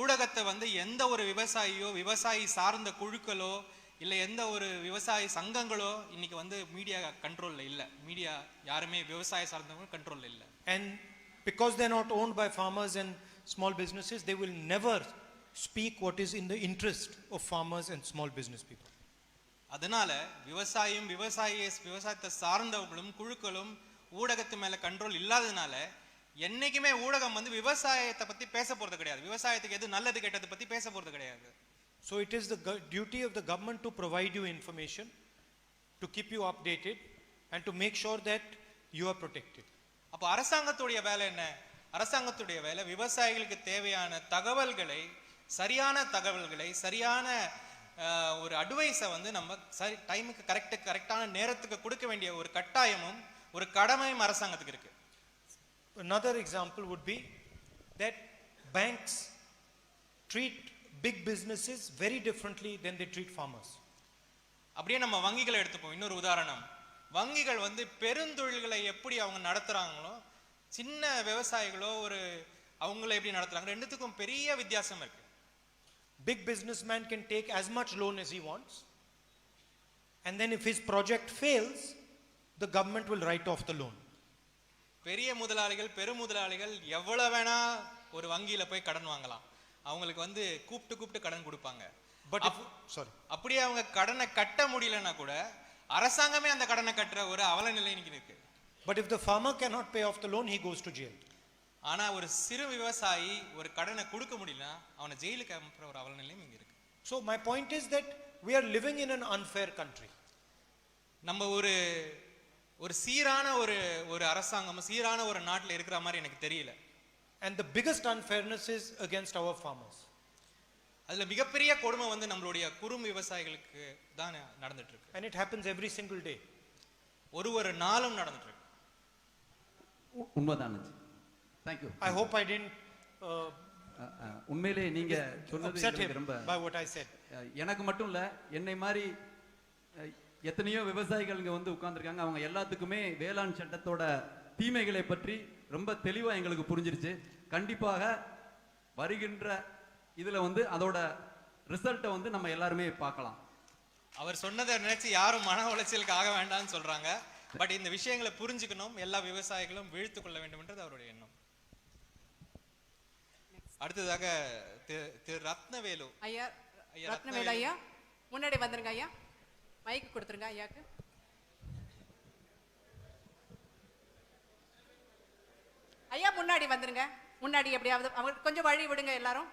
[SPEAKER 1] ஊடகத்தை வந்து எந்த ஒரு விவசாயி சார்ந்த குழுக்களோ இல்லை எந்த ஒரு விவசாய சங்கங்களோ இன்னைக்கு வந்து மீடியா கண்ட்ரோல்ல இல்லை. மீடியா யாருமே விவசாய சார்ந்தவங்க கண்ட்ரோல்ல இல்லை.
[SPEAKER 2] And because they're not owned by farmers and small businesses, they will never speak what is in the interest of farmers and small business people.
[SPEAKER 1] அதனால விவசாயத்தை சார்ந்தவர்களும் குழுக்களும் ஊடகத்து மேல கண்ட்ரோல் இல்லாததுனால என்னைக்குமே ஊடகம் வந்து விவசாயத்தை பத்தி பேச போறது கிடையாது, விவசாயத்துக்கு எது நல்லது கெட்டது பத்தி பேச போறது கிடையாது.
[SPEAKER 2] So it is the duty of the government to provide you information, to keep you updated and to make sure that you are protected.
[SPEAKER 1] அப்ப அரசாங்கத்துடைய வேலை என்ன? அரசாங்கத்துடைய வேலை விவசாயிகளுக்கு தேவையான சரியான தகவல்களை சரியான ஒரு அட்வைஸை வந்து நம்ம டைமுக்கு கரெக்டான நேரத்துக்கு கொடுக்க வேண்டிய ஒரு கட்டாயமும் ஒரு கடமையும் அரசாங்கத்துக்கு இருக்கு.
[SPEAKER 2] Another example would be that banks treat big businesses very differently than they treat farmers.
[SPEAKER 1] அப்படியே நம்ம வங்கிகளை எடுத்துப்போம். இன்னொரு உதாரணம், வங்கிகள் வந்து பெருந்தொழில்களை எப்படி அவங்க நடத்துறாங்களோ சின்ன விவசாயிகளோ அவங்கள எப்படி நடத்துறாங்க, ரெண்டுத்துக்கும் பெரிய வித்தியாசம் இருக்கு.
[SPEAKER 2] Big businessman can take as much loan as he wants, and then if his project fails, the government will write off the loan.
[SPEAKER 1] பெரிய பெருமுதலாளிகள் எவ்வளவு வேணா ஒரு வங்கியில போய் கடன் வாங்கலாம், அவங்களுக்கு வந்து கூப்பிட்டு கடன் கொடுப்பாங்க.
[SPEAKER 2] பட்
[SPEAKER 1] அப்படியே அவங்க கடனை கட்ட முடியலன்னா கூட அரசாங்கமே அந்த கடனை கட்டுற ஒரு அவல நிலை இருக்கு.
[SPEAKER 2] But if the farmer cannot pay off the loan, he goes to jail.
[SPEAKER 1] ஆனா ஒரு சிறு விவசாயி ஒரு கடனை கொடுக்க முடியலனா அவனை ஜெயிலுக்கு அனுப்புற ஒரு அவல நிலையும் இங்க இருக்கு.
[SPEAKER 2] So my point is that we are living in an unfair country.
[SPEAKER 1] நம்ம ஒரு சீரான ஒரு அரசாங்கம் சீரான ஒரு நாட்டில் இருக்கிற மாதிரி எனக்கு தெரியல.
[SPEAKER 2] And the biggest unfairness is against our farmers.
[SPEAKER 1] அதுல மிகப்பெரிய கொடுமை வந்து நம்மளுடைய குறும் விவசாயிகளுக்கு தான் நடந்துட்டு இருக்கு.
[SPEAKER 2] And it happens every single day.
[SPEAKER 1] ஒரு நாளும் நடந்துட்டு இருக்கு.
[SPEAKER 6] உண்மைதான். Thank you.
[SPEAKER 2] I hope I didn't
[SPEAKER 6] உண்மையிலே நீங்க சொன்னது ரொம்ப
[SPEAKER 2] by what I said.
[SPEAKER 6] எனக்கு மட்டும் இல்ல, என்னை மாதிரி எத்தனையோ விவசாயிகள் இங்க வந்து உட்கார்ந்துருக்காங்க. அவங்க எல்லாத்துக்குமே வேளாண் சட்டத்தோட தீமைகளை பற்றி ரொம்ப தெளிவா எங்களுக்கு புரிஞ்சிருச்சு. கண்டிப்பாக வருகின்ற இதுல வந்து அதோட ரிசல்ட்டை வந்து நம்ம எல்லாருமே பார்க்கலாம்.
[SPEAKER 1] அவர் சொன்னதை நினைச்சு யாரும் மன உளைச்சலுக்கு ஆக வேண்டாம்னு சொல்றாங்க. பட் இந்த விஷயங்களை புரிஞ்சுக்கணும், எல்லா விவசாயிகளும் விழித்து கொள்ள வேண்டும் என்றது அவருடைய எண்ணம். அடுத்ததாக திரு ரத்னவேலு
[SPEAKER 3] ஐயா. ரத்னவேலு ஐயா முன்னாடி வந்துருங்க ஐயா, மைக் கொடுத்துருங்க ஐயாக்கு. ஐயா முன்னாடி வந்துருங்க, முன்னாடி எப்படியாவது அவங்க கொஞ்சம் வழி விடுங்க எல்லாரும்.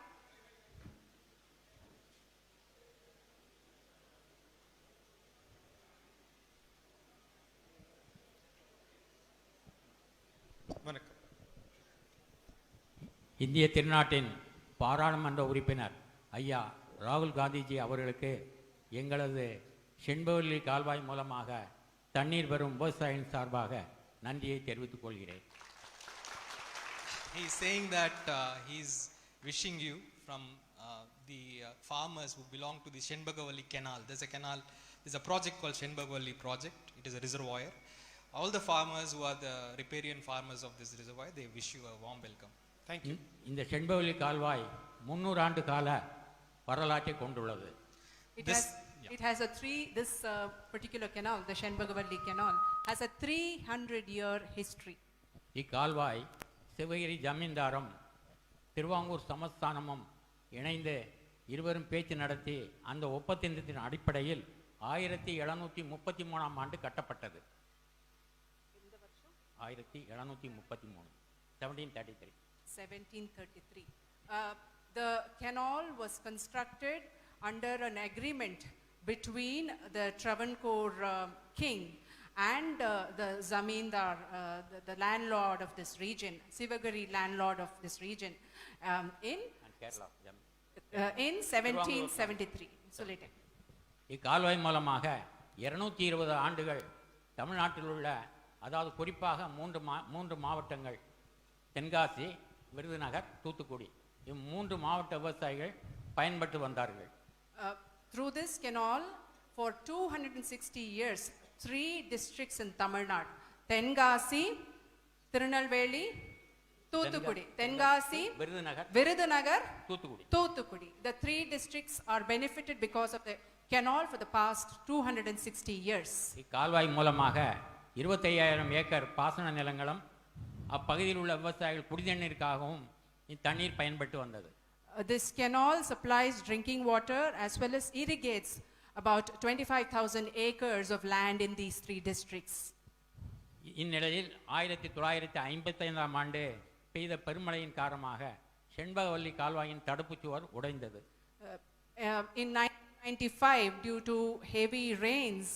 [SPEAKER 2] வணக்கம்.
[SPEAKER 7] இந்திய திருநாட்டின் பாராளுமன்ற உறுப்பினர் ஐயா ராகுல் காந்திஜி அவர்களுக்கு எங்களது செண்பவல்லி கால்வாய் மூலமாக தண்ணீர் பெறும் விவசாயியின் சார்பாக நன்றியை தெரிவித்துக் கொள்கிறேன்.
[SPEAKER 1] He is saying that he is wishing you from the farmers who belong to the Shenbagavalli canal. There's a canal There's a project called Shenbagwali project. It is a reservoir. All the farmers who are the riparian farmers of this reservoir, they wish you a warm welcome.
[SPEAKER 2] Thank you.
[SPEAKER 7] இந்த செண்பவல்லி கால்வாய் 300 ஆண்டு கால வரலாற்றை கொண்டுள்ளது.
[SPEAKER 3] It has this particular canal, the Shenbagwali canal, has a 300-year history.
[SPEAKER 7] இக்கால்வாய் Sivagiri ஜமீன்தாரும் Travancore சமஸ்தானமும் இணைந்து இருவரும் பேச்சு நடத்தி அந்த ஒப்பந்தத்தின் அடிப்படையில் 1733 ஆண்டு கட்டப்பட்டது. 1733
[SPEAKER 3] 1733. The canal was constructed under an agreement between the Travancore king and the Zamindar, the landlord of this region, Sivagiri landlord of this region, in 1773. So later.
[SPEAKER 7] இக்கால்வாய் மூலமாக 220 ஆண்டுகள் தமிழ்நாட்டில் உள்ள, அதாவது குறிப்பாக மூன்று மாவட்டங்கள், தென்காசி, விருதுநகர், தூத்துக்குடி, இம்மூன்று மாவட்ட விவசாயிகள் பயன்பட்டு வந்தார்கள்.
[SPEAKER 3] Through this canal, for 260 years, 3 districts in Tamil Nadu, Tenkasi, Tirunelveli, Thuthukudi, Tenkasi, Virudunagar, Thuthukudi. The 3 districts are benefited because of the canal for the past 260 years.
[SPEAKER 7] இக்கால்வாய் மூலமாக 25000 ஏக்கர் பாசன நிலங்களும் அப்பகுதியில் உள்ள விவசாயிகள் குடிநீருக்காகவும் இத்தண்ணீர் பயன்பட்டு வந்தது.
[SPEAKER 3] This canal supplies drinking water as well as irrigates about 25,000 acres of land in these 3 districts.
[SPEAKER 7] இந்நிலையில் 1955 ஆண்டு பெய்த பெருமழையின் காரணமாக செண்பகவல்லி கால்வாயின் தடுப்பு சுவர் உடைந்தது.
[SPEAKER 3] In 1995, due to heavy rains,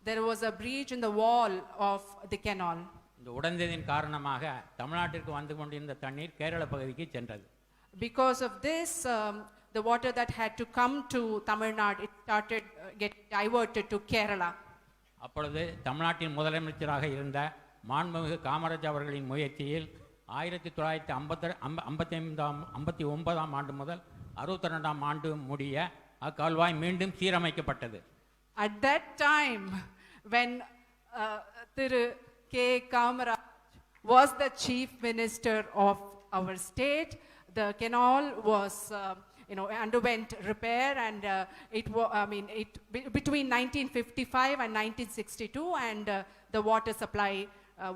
[SPEAKER 3] there was a breach in the wall of the canal.
[SPEAKER 7] இந்த உடைந்ததின் காரணமாக தமிழ்நாட்டிற்கு வந்து கொண்டிருந்த தண்ணீர் கேரள பகுதிக்கு சென்றது.
[SPEAKER 3] Because of this, the water that had to come to Tamil Nadu, it started getting diverted to Kerala.
[SPEAKER 7] அப்பொழுது தமிழ்நாட்டின் முதலமைச்சராக இருந்த மாண்புமிகு காமராஜ் அவர்களின் முயற்சியில் 1959 ஆண்டு முதல் 62 ஆண்டு முடிய அக்கால்வாய் மீண்டும் சீரமைக்கப்பட்டது.
[SPEAKER 3] At that time, when Thiru K. Kamaraj was the chief minister of our state, the canal was, underwent repair, and between 1955 and 1962, and the water supply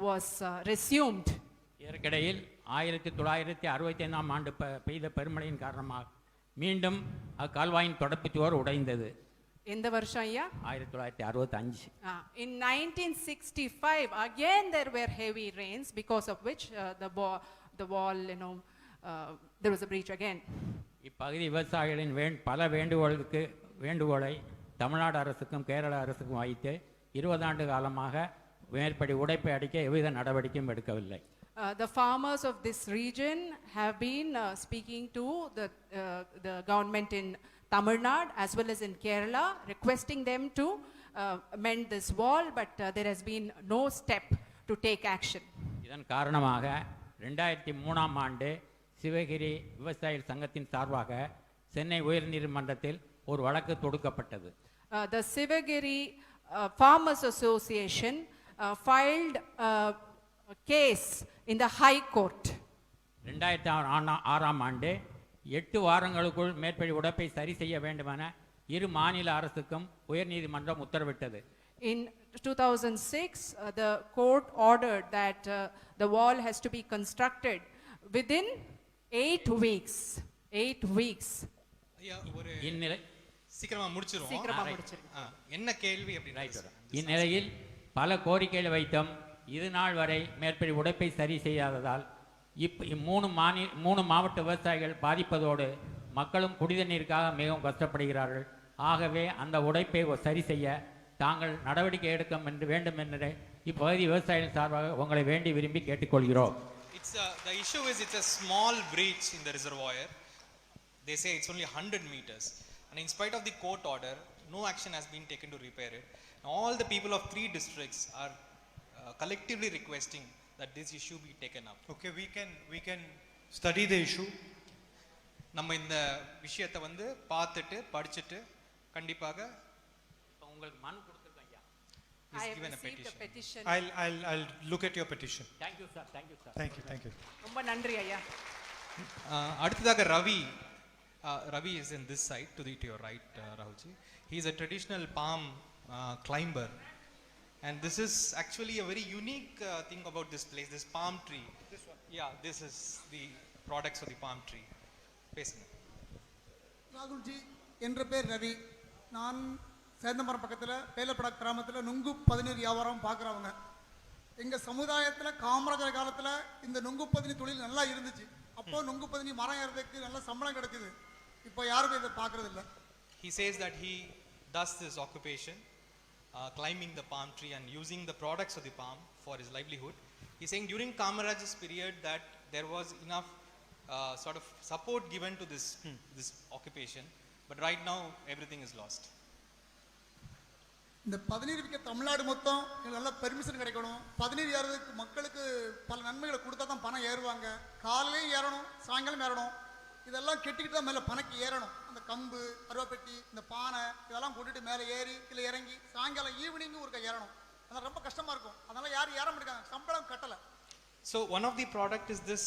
[SPEAKER 3] was resumed.
[SPEAKER 7] இதற்கிடையில் 1965 ஆண்டு பெய்த பெருமழையின் காரணமாக மீண்டும் அக்கால்வாயின் தடுப்பு சுவர் உடைந்தது.
[SPEAKER 3] இந்த வருஷம் ஐயா
[SPEAKER 7] 1965.
[SPEAKER 3] In 1965 again there were heavy rains, because of which the wall, there was a breach again.
[SPEAKER 7] இப்பகுதி விவசாயிகளின் பல வேண்டுகோளை தமிழ்நாடு அரசுக்கும் கேரள அரசுக்கும் வைத்து 20 ஆண்டு காலமாக மேற்படி உடைப்பை அடிக்க எவ்வித நடவடிக்கையும் எடுக்கவில்லை.
[SPEAKER 3] The farmers of this region have been speaking to the government in Tamil Nadu as well as in Kerala, requesting them to mend this wall, but there has been no step to take action.
[SPEAKER 7] இதன் காரணமாக 2003 ஆண்டு சிவகிரி விவசாயிகள் சங்கத்தின் சார்பாக சென்னை உயர்நீதிமன்றத்தில் ஒரு வழக்கு தொடுக்கப்பட்டது.
[SPEAKER 3] The Sivagiri Farmers Association filed a case in the High Court.
[SPEAKER 7] 2006 ஆண்டு 8 வாரங்களுக்குள் மேற்படி உடைப்பை சரி செய்ய வேண்டுமென இரு மாநில அரசுக்கும் உயர்நீதிமன்றம் உத்தரவிட்டது.
[SPEAKER 3] In 2006, the court ordered that the wall has to be constructed within 8 weeks. 8 weeks.
[SPEAKER 1] ஐயா ஒரு
[SPEAKER 7] இந்நிலை
[SPEAKER 1] சீக்கிரமா முடிச்சிருவோம். என்ன கேள்வி அப்படினா,
[SPEAKER 7] இந்நிலையில் பல கோரிக்கைகளை வைத்தும் இது நாள் வரை மேற்படி உடைப்பை சரி செய்யாததால் மூணு மாவட்ட விவசாயிகள் பாதிப்பதோடு மக்களும் குடிநீருக்காக மிகவும் கஷ்டப்படுகிறார்கள். ஆகவே அந்த உடைப்பை சரி செய்ய தாங்கள் நடவடிக்கை எடுக்க வேண்டும் என்று இப்பகுதி விவசாயிகள் சார்பாக உங்களை வேண்டி விரும்பி கேட்டுக்கொள்கிறோம்.
[SPEAKER 1] The issue is it's a small breach in the reservoir. They say it's only 100 meters, and in spite of the court order, no action has been taken to repair it. All the people of 3 districts are collectively requesting that this issue be taken up.
[SPEAKER 2] Okay, we can study the issue.
[SPEAKER 1] நம்ம இந்த விஷயத்தை பார்த்துட்டு படிச்சிட்டு கண்டிப்பாக
[SPEAKER 7] உங்களுக்கு மனு கொடுத்துருக்கோம் ஐயா.
[SPEAKER 3] I
[SPEAKER 1] He's
[SPEAKER 3] have
[SPEAKER 1] given a
[SPEAKER 3] received a
[SPEAKER 1] petition.
[SPEAKER 3] petition.
[SPEAKER 2] I'll look at your petition.
[SPEAKER 7] Thank you sir, thank you sir.
[SPEAKER 2] Thank you.
[SPEAKER 3] ரொம்ப நன்றி ஐயா.
[SPEAKER 1] அடுத்ததாக Ravi. Ravi is in this side, to your right, Rahulji. He is a traditional palm climber. And this is actually a very unique thing about this place, this palm tree. This one? Yeah, this is the products of the palm tree. பேசுங்க.
[SPEAKER 8] ராகுல்ஜி, என்ற பேர் ரவி. நான் சேந்தமரம் பக்கத்தில் பேலப்படா கிராமத்தில் நுங்கு பதினீர் வியாபாரம் பார்க்குறவங்க. எங்கள் சமுதாயத்தில் காமராஜர் காலத்தில் இந்த நுங்கு பதினி தொழில் நல்லா இருந்துச்சு. அப்போ நுங்கு பதினி மரம் ஏறதுக்கு நல்ல சம்பளம் கிடைக்குது. இப்போ யாருமே இதை பார்க்கறது இல்லை.
[SPEAKER 1] He says that he does this occupation, climbing the palm tree and using the products of the palm for his livelihood. He's saying during Kamaraj's period that there was enough sort of support given to this occupation, but right now everything is lost.
[SPEAKER 8] இந்த பதினீர் விற்க தமிழ்நாடு மொத்தம் நல்ல permission கிடைக்கணும். பதினீர் ஏறதுக்கு மக்களுக்கு பல நன்மைகளை கொடுத்தா தான் பணம் ஏறுவாங்க. காலையிலையும் ஏறணும், சாயங்காலம் ஏறணும். இதெல்லாம் கெட்டிக்கிட்டு தான் மேலே பனைக்கு ஏறணும். அந்த கம்பு, அருவாப்பெட்டி, இந்த பானை இதெல்லாம் கொண்டுட்டு மேலே ஏறி கீழே இறங்கி சாயங்காலம் ஈவினிங்கும் ஒருக்க ஏறணும். அதெல்லாம் ரொம்ப கஷ்டமாக இருக்கும். அதனால் யாரும் ஏற மாட்டாங்க, சம்பளம் கட்டலை.
[SPEAKER 1] So one of the product is this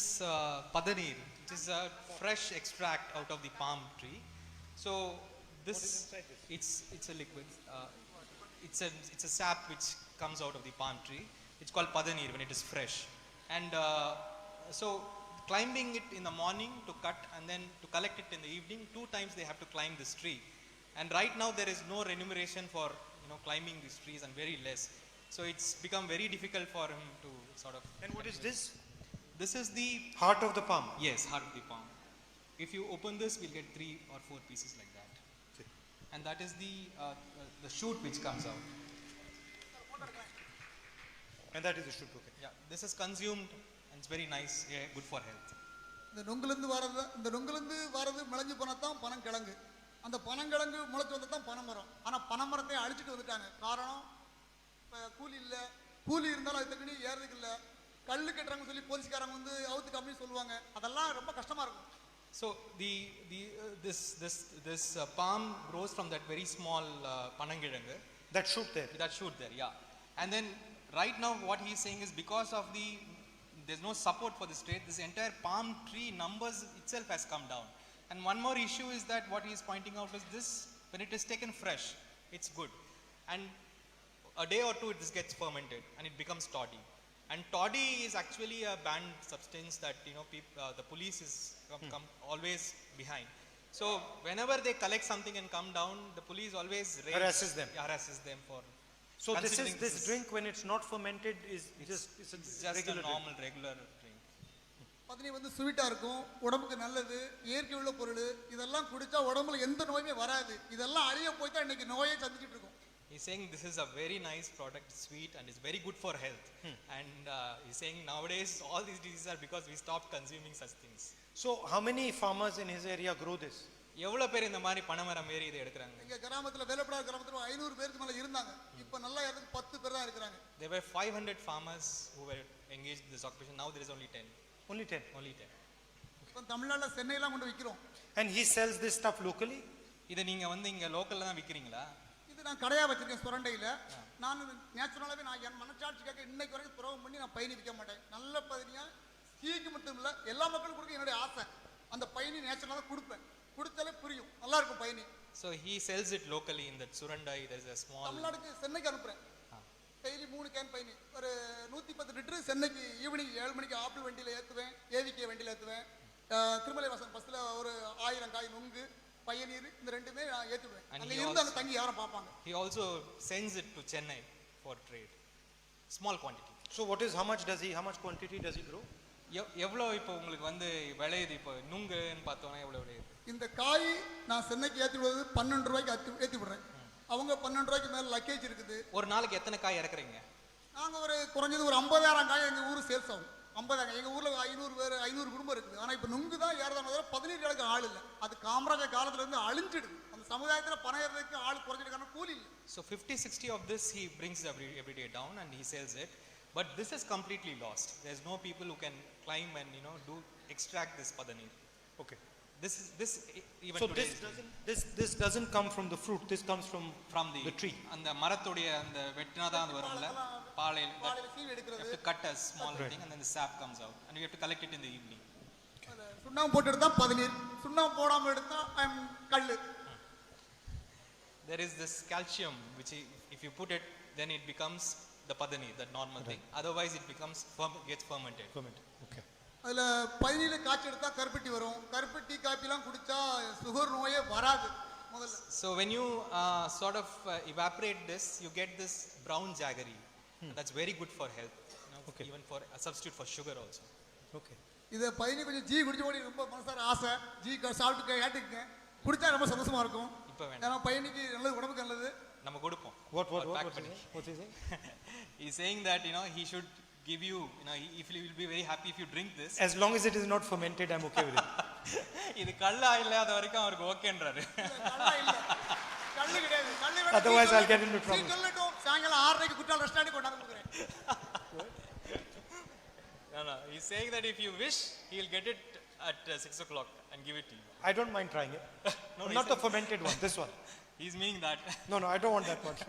[SPEAKER 1] padanir, which is a fresh extract out of the palm tree. So this it's a liquid. It's a sap which comes out of the palm tree. It's called padanir when it is fresh. And so climbing it in the morning to cut and then to collect it in the evening, 2 times they have to climb this tree. And right now there is no remuneration for climbing these trees, and very less. So it's become very difficult for him to sort of.
[SPEAKER 2] And what is this?
[SPEAKER 1] This is the
[SPEAKER 2] Heart of the palm.
[SPEAKER 1] Yes, heart of the palm. If you open this, we'll get 3 or 4 pieces like that.
[SPEAKER 2] Okay.
[SPEAKER 1] And that is the shoot which comes out.
[SPEAKER 2] And that is the shoot. Okay.
[SPEAKER 1] Yeah, this is consumed and it's very nice, good for health.
[SPEAKER 8] இந்த நொங்குலேருந்து வரது முளைஞ்சு போனால் தான் பனங்கிழங்கு. அந்த பனங்கிழங்கு முளைச்சி வந்தால் தான் பனைமரம். ஆனால் பனைமரத்தை அழிச்சிட்டு வந்துட்டாங்க. காரணம் இப்போ கூலி இல்லை. கூலி இருந்தாலும் அது தக்கடி ஏறதுக்கு இல்லை. கல் கட்டுறாங்கன்னு சொல்லி போலீஸ்காரங்க வந்து அவுத்து கம்மி சொல்லுவாங்க. அதெல்லாம் ரொம்ப கஷ்டமாக இருக்கும்.
[SPEAKER 1] So this palm grows from that very small panangirangu.
[SPEAKER 2] That shoot there.
[SPEAKER 1] That shoot there, yeah. And then right now what he is saying is because of there's no support for this trade, this entire palm tree numbers itself has come down. And one more issue is that what he is pointing out is this, when it is taken fresh, it's good. And a day or two this gets fermented and it becomes toddy. And toddy is actually a banned substance that the police is come always behind. So whenever they collect something and come down, the police always
[SPEAKER 2] Harasses them.
[SPEAKER 1] Harasses them for.
[SPEAKER 2] So
[SPEAKER 1] considering
[SPEAKER 2] this drink when it's not fermented is it's a regular
[SPEAKER 1] regular drink.
[SPEAKER 8] பதினி வந்து ஸ்வீட்டாக இருக்கும், உடம்புக்கு நல்லது, இயற்கை உள்ள பொருள். இதெல்லாம் குடித்தா உடம்புல எந்த நோயுமே வராது. இதெல்லாம் அழிய போய் தான் இன்னைக்கு நோயே சந்திச்சுட்டு இருக்கோம்.
[SPEAKER 1] He's saying this is a very nice product, sweet and is very good for health. And he's saying nowadays all these diseases are because we stopped consuming such things.
[SPEAKER 2] So how many farmers in his area grow this?
[SPEAKER 1] எவ்வளவு பேர் இந்த மாதிரி பனைமரம் ஏறி இதை எடுக்கிறாங்க?
[SPEAKER 8] எங்க கிராமத்தில் வேலப்படா கிராமத்தில் 500 பேருக்கு மேலே இருந்தாங்க. இப்போ நல்லா இருக்கு 10 பேர் தான் இருக்கிறாங்க.
[SPEAKER 1] There were 500 farmers who were engaged in this occupation. Now there is only 10.
[SPEAKER 2] Only 10.
[SPEAKER 1] Only 10.
[SPEAKER 8] இப்போ தமிழ்நாட்டில் சென்னையெல்லாம் கொண்டு விற்கிறோம்.
[SPEAKER 2] And he sells this stuff locally?
[SPEAKER 1] இதை நீங்க வந்து இங்க லோக்கல்ல தான் விக்கிறீங்களா?
[SPEAKER 8] இது நான் கடையாக வச்சிருக்கேன் சுரண்டையில். நான் நேச்சுரலாகவே நான் என் மனச்சாட்சிக்காக இன்னைக்கு வரைக்கும் துரோகம் பண்ணி நான் பயணி விற்க மாட்டேன். நல்ல பதினியாக சீக்கு மட்டும் இல்லை எல்லா மக்களுக்கும் கொடுக்க என்னுடைய ஆசை. அந்த பயணி நேச்சுரலாக தான் கொடுப்பேன். கொடுத்தாலே புரியும், நல்லா இருக்கும் பயணி.
[SPEAKER 1] So he sells it locally in that Surandai. There is a small.
[SPEAKER 8] தமிழ்நாடுக்கு சென்னைக்கு அனுப்புறேன். டெய்லி 3 கேன் பயணி ஒரு 110 லிட்டரு சென்னைக்கு ஈவினிங் 7 மணிக்கு ஆப்பிள் வண்டியில் ஏற்றுவேன், ஏவிகே வண்டியில் ஏற்றுவேன். திருமலை வாசன் பஸ்ஸில் ஒரு 1000 காய் நுங்கு பையனீர் இந்த ரெண்டுமே நான் ஏற்றுவேன். அங்கே இருந்து அங்கே தங்கி யாரும் பார்ப்பாங்க.
[SPEAKER 1] He also sends it to Chennai for trade. Small quantity.
[SPEAKER 2] So how much quantity does he grow?
[SPEAKER 1] எவ்வளோ இப்போ உங்களுக்கு வந்து விளையுது? இப்போ நுங்குன்னு பார்த்தோன்னா எவ்வளோ விளையுது?
[SPEAKER 8] இந்த காய் நான் சென்னைக்கு ஏற்றி விடுவது 12 ரூபாய்க்கு ஏற்றி விடுறேன். அவங்க 12 ரூபாய்க்கு மேலே லக்கேஜ் இருக்குது.
[SPEAKER 1] ஒரு நாளைக்கு எத்தனை காய் இறக்குறீங்க?
[SPEAKER 8] நாங்கள் ஒரு குறைஞ்சது ஒரு 50,000 காய் எங்கள் ஊர் சேல்ஸ் ஆகும். 50,000 எங்கள் ஊரில் 500 குடும்பம் இருக்குது. ஆனால் இப்போ நுங்கு தான் ஏறதான 17 ஏழுக்கு ஆள் இல்லை. அது காமராஜர் காலத்துலேருந்து அழிஞ்சிடுது. அந்த சமுதாயத்தில் பணம் ஏறதுக்கு ஆள் குறைஞ்சிருக்கான கூலி இல்லை.
[SPEAKER 1] So 50-60 of this he brings every day down and he sells it. But this is completely lost. There's no people who can climb and extract this padanir.
[SPEAKER 2] Okay.
[SPEAKER 1] this even
[SPEAKER 2] So
[SPEAKER 1] today
[SPEAKER 2] this doesn't come from the fruit. This comes from
[SPEAKER 1] from
[SPEAKER 2] the tree.
[SPEAKER 1] அந்த மரத்துடைய அந்த வெட்டினா தான் அது வரும்ல பாலையில்
[SPEAKER 8] பாலையில சீவி எடுக்கிறது.
[SPEAKER 1] have to cut a small thing and then the sap comes out and you have to collect it in the evening.
[SPEAKER 8] சுண்ணாம்பு போட்டு எடுத்தா பதநீர், சுண்ணாம்பு போடாம எடுத்தா கல்லு.
[SPEAKER 1] There is this calcium which if you put it then it becomes the padanir, that normal thing. Otherwise it becomes gets fermented.
[SPEAKER 2] Okay.
[SPEAKER 8] அதுல பதநீர்ல காய்ச்சி எடுத்தா கருப்பட்டி வரும். கருப்பட்டி காப்பிலாம் குடிச்சா சுகர் நோயே வராது முதல்ல.
[SPEAKER 1] So when you sort of evaporate this, you get this brown jaggery. That's very good for health.
[SPEAKER 2] Okay.
[SPEAKER 1] Even for a substitute for sugar also.
[SPEAKER 2] Okay.
[SPEAKER 8] இதை பதநீர் கொஞ்சம் ஜீ குடிச்ச போது ரொம்ப மனசார ஆசை. ஜீ சாப்பிட்டு கேட்டுக்கேன். குடிச்சா ரொம்ப சந்தோஷமா இருக்கும்.
[SPEAKER 1] இப்ப வேண்டாம்.
[SPEAKER 8] ஏன்னா பையனுக்கு நல்லது, உடம்புக்கு நல்லது.
[SPEAKER 1] நம்ம கொடுப்போம்.
[SPEAKER 2] What
[SPEAKER 1] Pack பண்ணி.
[SPEAKER 2] what's he saying?
[SPEAKER 1] He's saying that he should give you, if he will be very happy if you drink this.
[SPEAKER 2] As long as it is not fermented, I'm okay with it.
[SPEAKER 1] இது கல்லா இல்லாத வரைக்கும் அவருக்கு ஓகேன்றாரு.
[SPEAKER 8] கல்லா இல்ல. கல்லு கிடையாது. கல்லு வேணா.
[SPEAKER 2] Otherwise I'll get into trouble.
[SPEAKER 8] சொல்லட்டும். சாயங்காலம் 6:30க்கு குற்றால ரெஸ்டாரண்ட் கொண்டாந்து கொடுக்குறேன்.
[SPEAKER 1] No, he's saying that if you wish, he'll get it at 6 o'clock and give it to you.
[SPEAKER 2] I don't mind trying it.
[SPEAKER 1] No,
[SPEAKER 2] Not the fermented one, this one.
[SPEAKER 1] He's meaning that.
[SPEAKER 2] No, I don't want that one.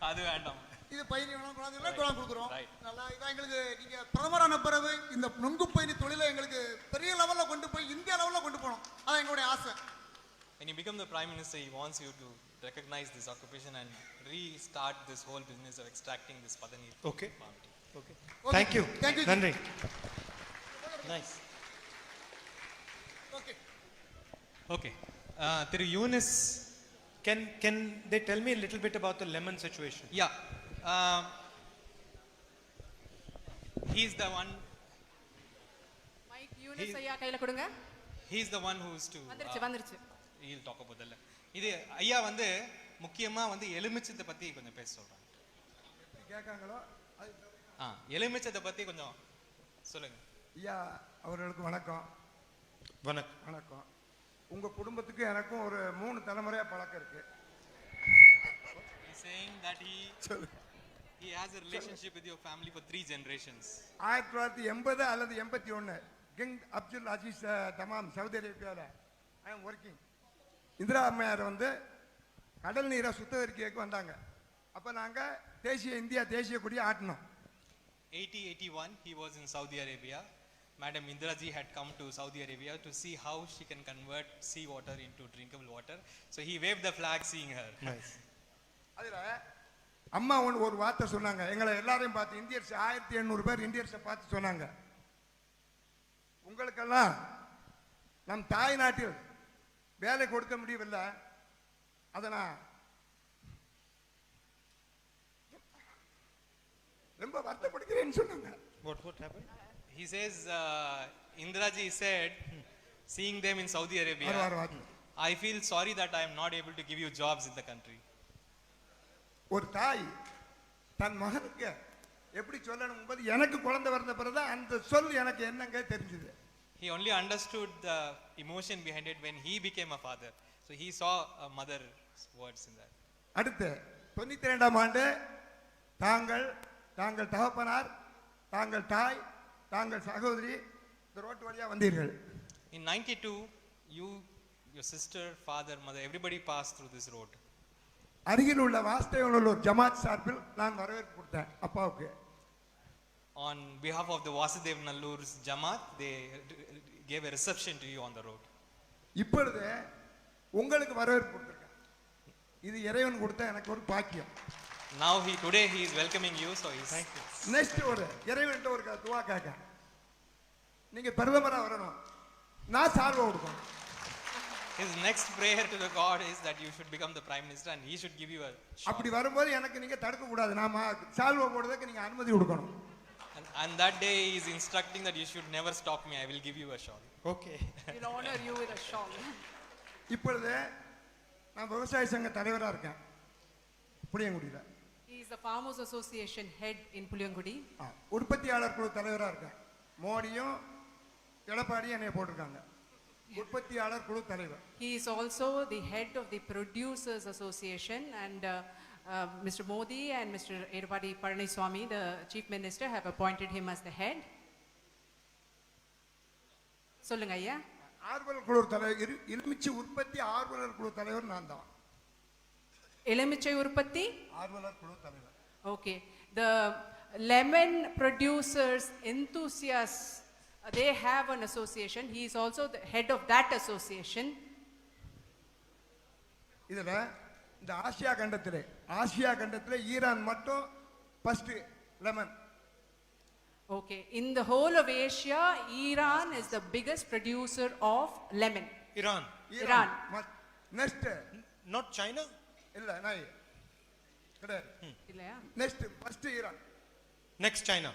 [SPEAKER 1] அது வேண்டாம்.
[SPEAKER 8] இது பயிர் வேணும் கொண்டாந்து கொடுக்குறோம்.
[SPEAKER 1] Right.
[SPEAKER 8] நல்லா இதான் எங்களுக்கு நீங்க பிரதமரான பிறகு இந்த நுங்கு பயிர் தொழிலை எங்களுக்கு பெரிய லெவல்ல கொண்டு போய் இந்தியா லெவல்ல கொண்டு போகணும். அதான் எங்களுடைய ஆசை.
[SPEAKER 1] When you become the prime minister, he wants you to recognize this occupation and restart this whole business of extracting this padanir.
[SPEAKER 2] Okay.
[SPEAKER 1] Palm tea.
[SPEAKER 2] Okay. Thank you.
[SPEAKER 8] Thank you.
[SPEAKER 2] Nandri. Nice.
[SPEAKER 8] Okay.
[SPEAKER 1] Okay. Thiru Yunus.
[SPEAKER 2] Can they tell me a little bit about the lemon situation?
[SPEAKER 1] Yeah. He's the one.
[SPEAKER 3] Mic யூனிஸ் ஐயா கையில கொடுங்க.
[SPEAKER 1] He's the one who's to.
[SPEAKER 3] வந்துருச்சு.
[SPEAKER 1] He'll talk about that. இது ஐயா வந்து முக்கியமா வந்து எலுமிச்சத்தை பத்தி கொஞ்சம் பேச சொல்றாங்க.
[SPEAKER 9] கேட்காங்களோ
[SPEAKER 1] எலுமிச்சத்தை பத்தி கொஞ்சம் சொல்லுங்க.
[SPEAKER 9] ஐயா அவர்களுக்கு வணக்கம். வணக்கம். உங்க குடும்பத்துக்கு எனக்கும் ஒரு 3 தலைமுறையா பழக்கம் இருக்கு.
[SPEAKER 1] He's saying that he has a relationship with your family for 3 generations.
[SPEAKER 9] 1980 அல்லது 81 கிங் அப்துல் அஜீஸ் தமாம் சவுதி அரேபியாவில் ஐ எம் ஒர்க்கிங். இந்திரா அம்மையார் வந்து கடல் நீரை சுத்திகரிக்க வந்தாங்க. அப்போ நாங்கள் இந்தியா தேசிய கொடியை ஆட்டினோம்.
[SPEAKER 1] 80-81 he was in Saudi Arabia. Madam Indiraji had come to Saudi Arabia to see how she can convert sea water into drinkable water. So he waved the flag seeing her.
[SPEAKER 2] Nice.
[SPEAKER 9] அதில் அம்மா ஒரு வார்த்தை சொன்னாங்க. எங்களை எல்லாரையும் பார்த்து இந்தியர்ஸ் 1800 பேர் இந்தியர்ஸை பார்த்து சொன்னாங்க, உங்களுக்கெல்லாம் நம் தாய் நாட்டில் வேலை கொடுக்க முடியவில்லை, அதை நான் ரொம்ப வருத்தப்படுகிறேன்னு சொன்னாங்க.
[SPEAKER 2] What happened?
[SPEAKER 1] He says Indiraji said seeing them in Saudi Arabia, I feel sorry that I am not able to give you jobs in the country.
[SPEAKER 9] ஒரு தாய் தன் மகனுக்கு எப்படி சொல்லணும் என்பது எனக்கு குழந்தை வந்த பிறகு அந்த சொல் எனக்கு என்னங்க தெரிஞ்சது.
[SPEAKER 1] He only understood the emotion behind it when he became a father. So he saw a mother's words in that.
[SPEAKER 9] அடுத்து 92ஆம் ஆண்டு தாங்கள் தகப்பனார், தாங்கள் தாய், தாங்கள் சகோதரி இந்த ரோட்டு வழியா வந்தீர்கள்.
[SPEAKER 1] In 92 your sister, father, mother, everybody passed through this road.
[SPEAKER 9] அருகில் உள்ள வாசுதேவநல்லூர் ஜமாத் சார்பில் நான் வரவேற்பு கொடுத்தேன் அப்பாவுக்கு.
[SPEAKER 1] On behalf of the Vasudev Nallur's Jamaat, they gave a reception to you on the road.
[SPEAKER 9] இப்பொழுது உங்களுக்கு வரவேற்பு கொடுத்திருக்கேன். இது இறைவன் கொடுத்த எனக்கு ஒரு பாக்கியம்.
[SPEAKER 1] Now today he is welcoming you, so he's.
[SPEAKER 2] Thank you.
[SPEAKER 9] Next ஒரு இறைவன்ட்ட ஒரு துவா கேட்க, நீங்க பிரதமரா வரணும், நான் சால்வை கொடுக்கணும்.
[SPEAKER 1] His next prayer to the God is that you should become the prime minister and he should give you a shot.
[SPEAKER 9] அப்படி வரும்போது எனக்கு நீங்க தடுக்க கூடாது, நாம சால்வை போடுறதுக்கு நீங்க அனுமதி கொடுக்கணும்.
[SPEAKER 1] And that day he is instructing that you should never stop me, I will give you a shot.
[SPEAKER 2] Okay.
[SPEAKER 3] We'll honor you with a shawl.
[SPEAKER 9] இப்பொழுது நான் விவசாய சங்க தலைவரா இருக்கேன் புளியங்குடியில.
[SPEAKER 3] He is the Farmers Association head in Puliyangudi.
[SPEAKER 9] உற்பத்தியாளர் குழு தலைவரா இருக்கேன். மோடியும் எடப்பாடியும் என்னைய போட்டிருக்காங்க உற்பத்தியாளர் குழு தலைவர்.
[SPEAKER 3] He is also the head of the Producers Association, and Mr. Modi and Mr. Edupadi Palaniswamy, the Chief Minister, have appointed him as the head. சொல்லுங்க ஐயா.
[SPEAKER 9] ஆர்வலர் குழு தலைவர், எலுமிச்சை உற்பத்தி ஆர்வலர் குழு தலைவர் நான் தான்.
[SPEAKER 3] எலுமிச்சை உற்பத்தி
[SPEAKER 9] ஆர்வலர் குழு தலைவர்.
[SPEAKER 3] Okay, the lemon producers enthusiasts, they have an association. He is also the head of that association.
[SPEAKER 9] இதுல இந்த ஆசியா கண்டத்திலே ஈரான் மட்டும் first lemon.
[SPEAKER 3] Okay, in the whole of Asia, Iran is the biggest producer of lemon.
[SPEAKER 2] Iran.
[SPEAKER 3] Iran.
[SPEAKER 9] Next
[SPEAKER 2] Not China?
[SPEAKER 9] இல்ல நாய் கிடையாது.
[SPEAKER 3] இல்லையா?
[SPEAKER 9] Next first Iran.
[SPEAKER 2] Next China.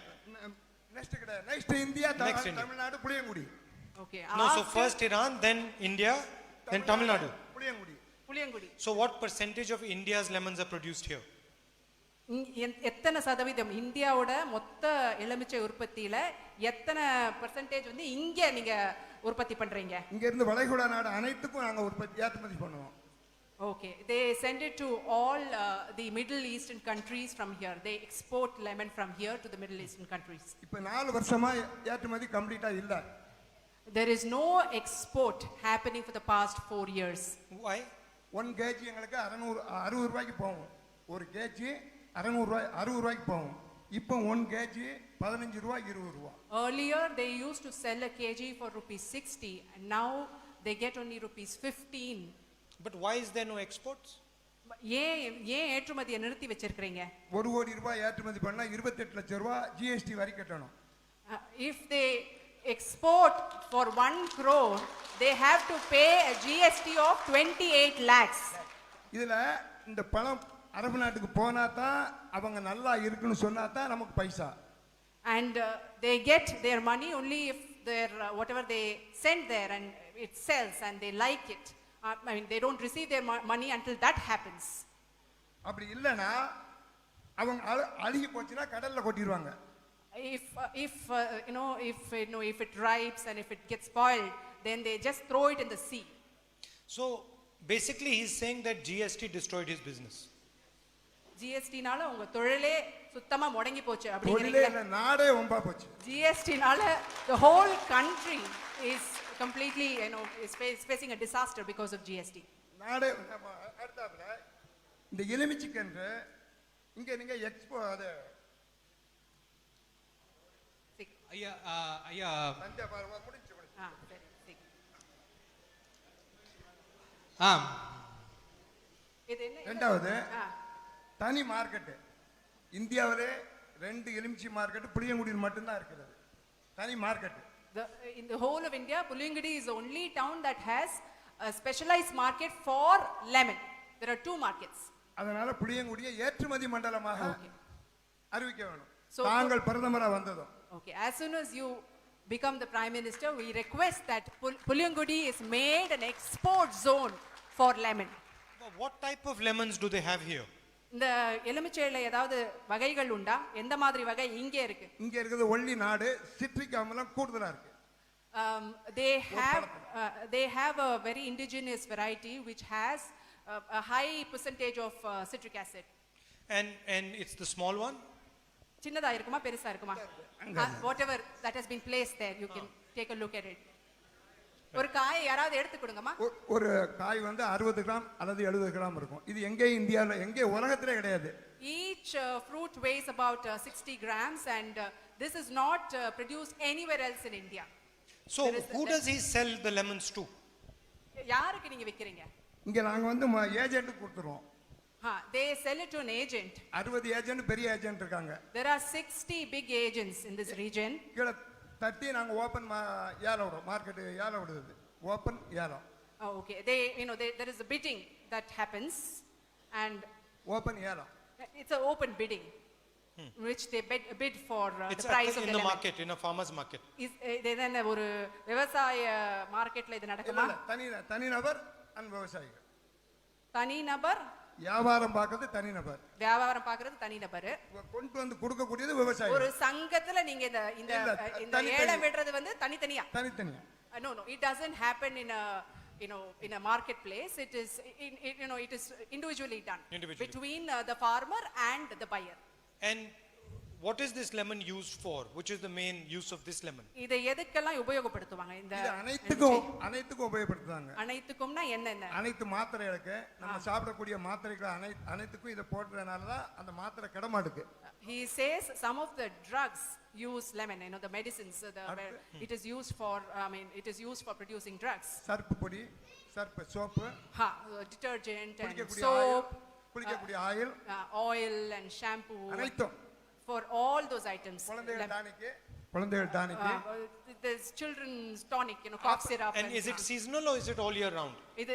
[SPEAKER 9] Next கிடையாது. Next India,
[SPEAKER 2] Next India.
[SPEAKER 9] Tamil Nadu, Puliyangudi.
[SPEAKER 3] Okay.
[SPEAKER 2] No, so
[SPEAKER 3] after
[SPEAKER 2] first Iran, then India, then Tamil Nadu.
[SPEAKER 9] Puliyangudi.
[SPEAKER 3] Puliyangudi.
[SPEAKER 2] So what percentage of India's lemons are produced here?
[SPEAKER 3] எத்தனை சதவீதம் இந்தியாவோட மொத்த எலுமிச்சை உற்பத்தியில எத்தனை பெர்சன்டேஜ் வந்து இங்க நீங்க உற்பத்தி பண்றீங்க?
[SPEAKER 9] இங்க இருந்து வளைகுடா நாடு அனைத்துக்கும் நாங்க உற்பத்தி ஏற்றுமதி பண்ணுவோம்.
[SPEAKER 3] Okay, they send it to all the Middle Eastern countries from here. They export lemon from here to the Middle Eastern countries.
[SPEAKER 9] இப்போ 4 வருஷமா ஏற்றுமதி கம்ப்ளீட்டா இல்ல.
[SPEAKER 3] There is no export happening for the past 4 years.
[SPEAKER 2] Why?
[SPEAKER 9] 1 kg எங்களுக்கு 60 ரூபாய்க்கு போகும். ஒரு KG 60 ரூபாய்க்கு போகும். இப்போ 1 kg 15 ரூபாய் 20 ரூபாய்.
[SPEAKER 3] Earlier they used to sell a kg for ₹60 and now they get only ₹15.
[SPEAKER 2] But why is there no exports?
[SPEAKER 3] ஏன் ஏற்றுமதியை நிறுத்தி வச்சிருக்கீங்க?
[SPEAKER 9] 1 கோடி ரூபாய் ஏற்றுமதி பண்ணா 28 லட்சம் ரூபாய் ஜிஎஸ்டி வரி கட்டணும்.
[SPEAKER 3] If they export for 1 crore, they have to pay a GST of 28 lakhs.
[SPEAKER 9] இதுல இந்த பணம் அரபு நாட்டுக்கு போனா தான் அவங்க நல்லா இருக்குன்னு சொன்னா தான் நமக்கு பைசா.
[SPEAKER 3] And they get their money only if their whatever they send there and it sells and they like it. I mean, they don't receive their money until that happens.
[SPEAKER 9] அப்படி இல்லனா அவங்க அழுகி போச்சுனா கடல்ல கொட்டிடுவாங்க.
[SPEAKER 3] If it ripes and if it gets spoiled, then they just throw it in the sea.
[SPEAKER 2] So basically he's saying that GST destroyed his business.
[SPEAKER 3] GST னால உங்க தொழிலே சுத்தமா முடங்கி போச்சு
[SPEAKER 9] தொழிலே
[SPEAKER 3] அப்படிங்கறீங்க.
[SPEAKER 9] நாடே ஒம்பா போச்சு.
[SPEAKER 3] GST னால the whole country is completely, is facing a disaster because of GST.
[SPEAKER 9] நாடே அடுத்தாப்புல இந்த எலுமிச்சைக்கன்று இங்க நீங்க எக்ஸ்போ அது
[SPEAKER 1] ஐயா
[SPEAKER 9] சந்தியா பாருங்க முடிஞ்சு.
[SPEAKER 3] சரி. இது என்ன?
[SPEAKER 9] ரெண்டாவது தனி மார்க்கெட். இந்தியாவிலே 2 எலுமிச்சை மார்க்கெட் புளியங்குடியில் மட்டும்தான் இருக்கிறது. தனி market.
[SPEAKER 3] In the whole of India, Puliyangudi is the only town that has a specialized market for lemon. There are 2 markets.
[SPEAKER 9] அதனால புளியங்குடியை ஏற்றுமதி மண்டலமாக அறிவிக்க வேணும்.
[SPEAKER 3] So
[SPEAKER 9] தாங்கள் பிரதமரா வந்ததும்.
[SPEAKER 3] Okay, as soon as you become the prime minister, we request that Puliyangudi is made an export zone for lemon.
[SPEAKER 2] What type of lemons do they have here?
[SPEAKER 3] இந்த எலுமிச்சையில ஏதாவது வகைகள் உண்டா? எந்த மாதிரி வகை இங்கே இருக்கு?
[SPEAKER 9] இங்க இருக்குது ஒல்லி நாடு, சிட்ரிக் அமிலம் கூடுதலா இருக்கு.
[SPEAKER 3] They have a very indigenous variety which has a high percentage of citric acid.
[SPEAKER 2] And it's the small one?
[SPEAKER 3] சின்னதா இருக்குமா பெருசா இருக்குமா? Whatever that has been placed there, you can take a look at it. ஒரு காய் யாராவது எடுத்து கொடுங்கம்மா.
[SPEAKER 9] ஒரு காய் வந்து 60 கிராம் அல்லது 70 கிராம் இருக்கும். இது எங்கே இந்தியாவில் எங்கே உலகத்திலே கிடையாது.
[SPEAKER 3] Each fruit weighs about 60 grams and this is not produced anywhere else in India.
[SPEAKER 2] So who does he sell the lemons to?
[SPEAKER 3] யாருக்கு நீங்க விக்கிறீங்க?
[SPEAKER 9] இங்க நாங்க வந்து ஏஜென்ட் கொடுத்துறோம்.
[SPEAKER 3] They sell it to an agent.
[SPEAKER 9] 60 agent பெரிய ஏஜென்ட் இருக்காங்க.
[SPEAKER 3] There are 60 big agents in this region.
[SPEAKER 9] கீழ தட்டி நாங்க ஓபன் ஏலம் விடுறோம். மார்க்கெட் ஏலம் விடுது. ஓபன் ஏலம்.
[SPEAKER 3] Okay, there is a bidding that happens and
[SPEAKER 9] open ஏலம்.
[SPEAKER 3] it's an open bidding which they bid for
[SPEAKER 2] it's
[SPEAKER 3] the price of
[SPEAKER 2] in
[SPEAKER 3] the
[SPEAKER 2] the
[SPEAKER 3] lemon.
[SPEAKER 2] market, in a farmer's market.
[SPEAKER 3] then ஒரு விவசாய மார்க்கெட்ல இது நடக்குமா?
[SPEAKER 9] தனிநபர் and விவசாயிகள்.
[SPEAKER 3] தனிநபர்
[SPEAKER 9] வியாபாரம் பார்க்கிறது தனிநபர்.
[SPEAKER 3] வியாபாரம் பார்க்கிறது தனிநபர்.
[SPEAKER 9] கொண்டு வந்து கொடுக்கக்கூடியது விவசாயி.
[SPEAKER 3] ஒரு சங்கத்துல நீங்க இந்த ஏலம் விடுறது வந்து தனித்தனியா?
[SPEAKER 9] தனித்தனியா.
[SPEAKER 3] No, it doesn't happen in a in a marketplace. It is it is individually done between the farmer and the buyer.
[SPEAKER 2] And what is this lemon used for? Which is the main use of this lemon?
[SPEAKER 3] இதை எதுக்கெல்லாம் உபயோகப்படுத்துவாங்க இந்த
[SPEAKER 8] இது அனைத்துக்கும் உபயோகப்படுத்துறாங்க.
[SPEAKER 3] அனைத்துக்கும்னா என்னென்ன?
[SPEAKER 8] அனைத்து மாத்திரைகளுக்கு நம்ம சாப்பிடக்கூடிய மாத்திரைகள் அனைத்துக்கும் இதை போடுறதுனால தான் அந்த மாத்திரை கிடமாட்டுக்கு.
[SPEAKER 3] He says some of the drugs use lemon, you know, the medicines, where it is used for, it is used for producing drugs.
[SPEAKER 8] Surf பொடி, சர்ப்பு சோப்பு,
[SPEAKER 3] Detergent and
[SPEAKER 8] குளிக்கக்கூடிய
[SPEAKER 3] soap,
[SPEAKER 8] குளிக்கக்கூடிய ஆயில்,
[SPEAKER 3] oil and shampoo.
[SPEAKER 8] அனைத்தும்.
[SPEAKER 3] For all those items.
[SPEAKER 8] குழந்தைகள் டானிக்கு,
[SPEAKER 3] there's children's tonic, you know, cough syrup.
[SPEAKER 2] And is it seasonal or is it all year round?
[SPEAKER 3] இது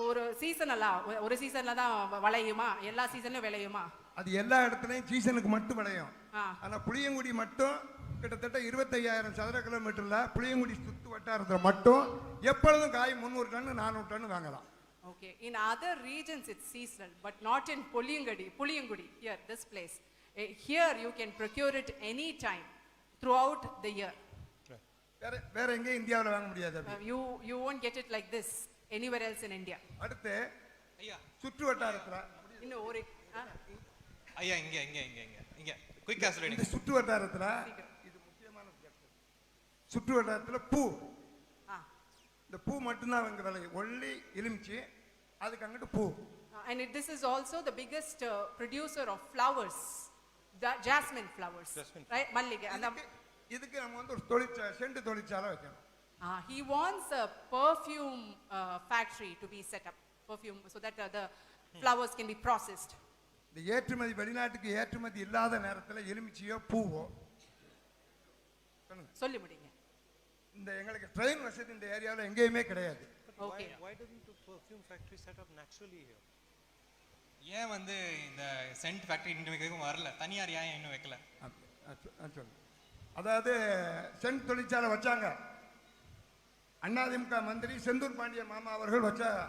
[SPEAKER 3] ஒரு சீசனலா, ஒரு சீசன்ல தான் விளையுமா, எல்லா சீசன்லயும் விளையுமா?
[SPEAKER 8] அது எல்லா இடத்துலயும் சீசனுக்கு மட்டும் விளையும். ஆனா புளியங்குடி மட்டும் கிட்டத்தட்ட 25,000 சதுர கிலோமீட்டர்ல புளியங்குடி சுத்து வட்டாரத்துல மட்டும் எப்பொழுதும் காய் 300 டன் 400 டன் வாங்கலாம்.
[SPEAKER 3] Okay, in other regions it's seasonal, but not in Puliyangudi, here, this place. Here you can procure it any time throughout the year.
[SPEAKER 8] வேற எங்க இந்தியாவுல வாங்க முடியாது.
[SPEAKER 3] You won't get it like this anywhere else in India.
[SPEAKER 8] அடுத்து
[SPEAKER 1] ஐயா
[SPEAKER 8] சுற்று வட்டாரத்துல
[SPEAKER 3] இன்னும் ஒரு
[SPEAKER 1] ஐயா இங்க குயிக்கா சொல்லுங்க.
[SPEAKER 8] இந்த சுற்று வட்டாரத்துல இது முக்கியமான சுற்று வட்டாரத்துல பூ, இந்த பூ மட்டும்தான் அவங்க விளையும். ஒல்லி எலுமிச்சி, அதுக்கு அங்கிட்டு பூ.
[SPEAKER 3] And this is also the biggest producer of flowers, jasmine flowers, right? Mallige.
[SPEAKER 8] இதுக்கு நம்ம வந்து ஒரு செண்டு தொழிற்சாலை வைக்கணும்.
[SPEAKER 3] He wants a perfume factory to be set up, perfume, so that the flowers can be processed.
[SPEAKER 8] இந்த ஏற்றுமதி வெளிநாட்டுக்கு ஏற்றுமதி இல்லாத நேரத்துல எலுமிச்சியோ பூவோ
[SPEAKER 3] சொல்லி முடிங்க.
[SPEAKER 8] இந்த எங்களுக்கு ட்ரெயின் வசதி இந்த ஏரியாவில் எங்கேயுமே கிடையாது.
[SPEAKER 3] Okay.
[SPEAKER 2] Why doesn't the perfume factory set up naturally here?
[SPEAKER 1] ஏன் வந்து இந்த சென்ட் ஃபேக்டரி இன்னும் வைக்கவும் வரல, தனியார் ஏன் இன்னும் வைக்கல?
[SPEAKER 8] அதாவது சென்ட் தொழிற்சாலை வச்சாங்க, அதிமுக மந்திரி செந்தூர் பாண்டிய மாமா அவர்கள் வச்சாங்க.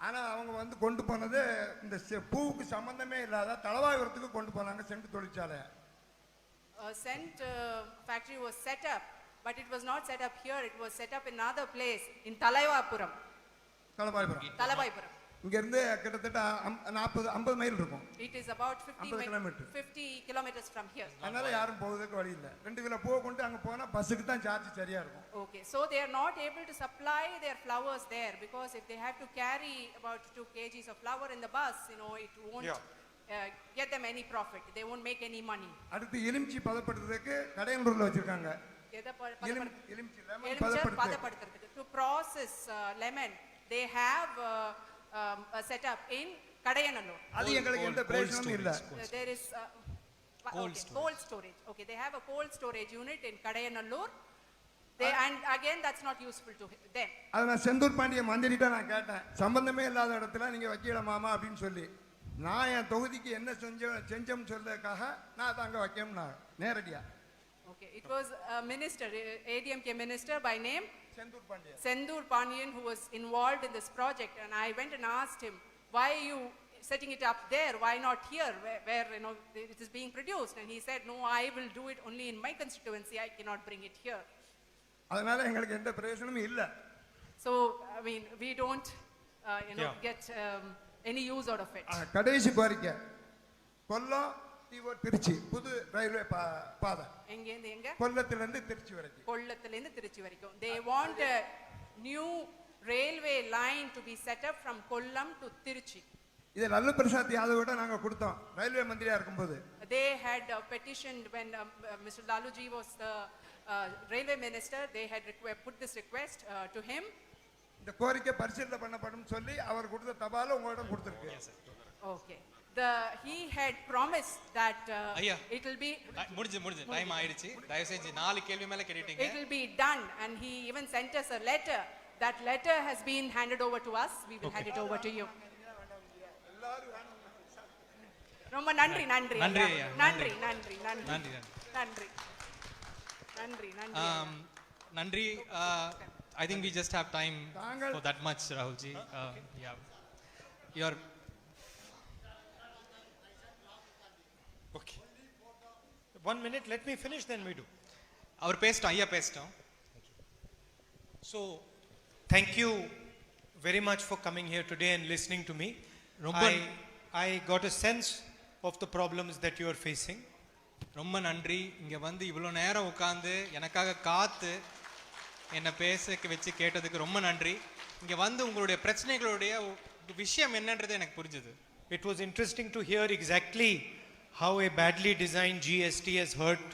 [SPEAKER 8] ஆனா அவங்க வந்து கொண்டு போனது இந்த பூவுக்கு சம்பந்தமே இல்லாத தலவாயூரத்துக்கு கொண்டு போனாங்க சென்ட் தொழிற்சாலை.
[SPEAKER 3] Scent factory was set up, but it was not set up here. It was set up in another place in Talaivapuram. Talaivapuram.
[SPEAKER 8] இங்க இருந்து கிட்டத்தட்ட 40-50 மைல் இருக்கும்.
[SPEAKER 3] It is about 50 kilometers from here.
[SPEAKER 8] அதனால யாரும் போவதற்கு வழி இல்ல. 2 கிலோ பூ கொண்டு அங்க போனா பஸ்ஸுக்கு தான் சார்ஜ் சரியா இருக்கும்.
[SPEAKER 3] Okay, so they are not able to supply their flowers there, because if they have to carry about 2 kgs of flower in the bus, you know, it won't get them any profit. They won't make any money.
[SPEAKER 8] அடுத்து எலுமிச்சி பதப்படுத்துறதுக்கு கடையனூர்ல வச்சிருக்காங்க. எலுமிச்சி lemon பதப்படுத்துறதுக்கு
[SPEAKER 3] to process lemon, they have set up in Kadayanallur.
[SPEAKER 8] அது எங்களுக்கு எந்த பிரயோஜனமும் இல்ல.
[SPEAKER 3] There is cold storage. Okay, they have a cold storage unit in Kadayanallur. And again that's not useful to them.
[SPEAKER 8] அத நான் செந்தூர் பாண்டிய மந்திரிட்ட நான் கேட்டேன், சம்பந்தமே இல்லாத இடத்துல நீங்க வைக்கல மாமா அப்படினு சொல்லி. நான் என் தொகுதிக்கு என்ன செஞ்சோம் சொல்றதுக்காக நான் அத அங்க வைக்கணும்னா நேரடியா.
[SPEAKER 3] Okay, it was a minister, ADMK minister by name Sendur Pandiyan, who was involved in this project, and I went and asked him, why are you setting it up there, why not here, where you know it is being produced? And he said, no, I will do it only in my constituency, I cannot bring it here.
[SPEAKER 8] அதனால எங்களுக்கு எந்த பிரயோஜனமும் இல்ல.
[SPEAKER 3] So I mean, we don't get any use out of it.
[SPEAKER 8] கடைசி கோரிக்கை கொல்லம் தீவோர் திருச்சி புது railway பாதை.
[SPEAKER 3] எங்க இருந்து எங்க?
[SPEAKER 8] கொல்லத்துல இருந்து திருச்சி வரைக்கும்.
[SPEAKER 3] கொல்லத்துல இருந்து திருச்சி வரைக்கும். They want a new railway line to be set up from Kollam to Tiruchi.
[SPEAKER 8] இது லல்லு பிரசாத் யாதவோட நாங்க கொடுத்தோம் ரயில்வே மந்திரியா இருக்கும்போது.
[SPEAKER 3] They had petitioned when Mr. Laluji was the railway minister. They had put this request to him.
[SPEAKER 8] இந்த கோரிக்கை பரிசீலனை பண்ணப்படும் சொல்லி அவர் கொடுத்த தபால உங்களிடம் கொடுத்திருக்கு.
[SPEAKER 3] Okay. He had promised that it will be
[SPEAKER 1] முடிஞ்சு டைம் ஆயிடுச்சு. தயவு செஞ்சு 4 கேள்வி மேல கேட்டிட்டீங்க.
[SPEAKER 3] It will be done, and he even sent us a letter. That letter has been handed over to us. We will hand it over to you. ரொம்ப நன்றி நன்றி நன்றி நன்றி நன்றி நன்றி நன்றி
[SPEAKER 1] நன்றி. I think we just have time for that much, Rahulji. Yeah, you're
[SPEAKER 2] Okay. 1 minute, let me finish, then we do.
[SPEAKER 1] அவர் பேசிட்டோம், ஐயா பேசிட்டோம்.
[SPEAKER 2] So, thank you very much for coming here today and listening to me. I got a sense of the problems that you are facing.
[SPEAKER 1] ரொம்ப நன்றி. இங்கே வந்து இவ்வளோ நேரம் உட்காந்து எனக்காக காத்து என்னை பேச வச்சு கேட்டதுக்கு ரொம்ப நன்றி. இங்கே வந்து உங்களுடைய பிரச்சனைகளுடைய விஷயம் என்னன்றது எனக்கு புரிஞ்சுது.
[SPEAKER 2] It was interesting to hear exactly how a badly designed GST has hurt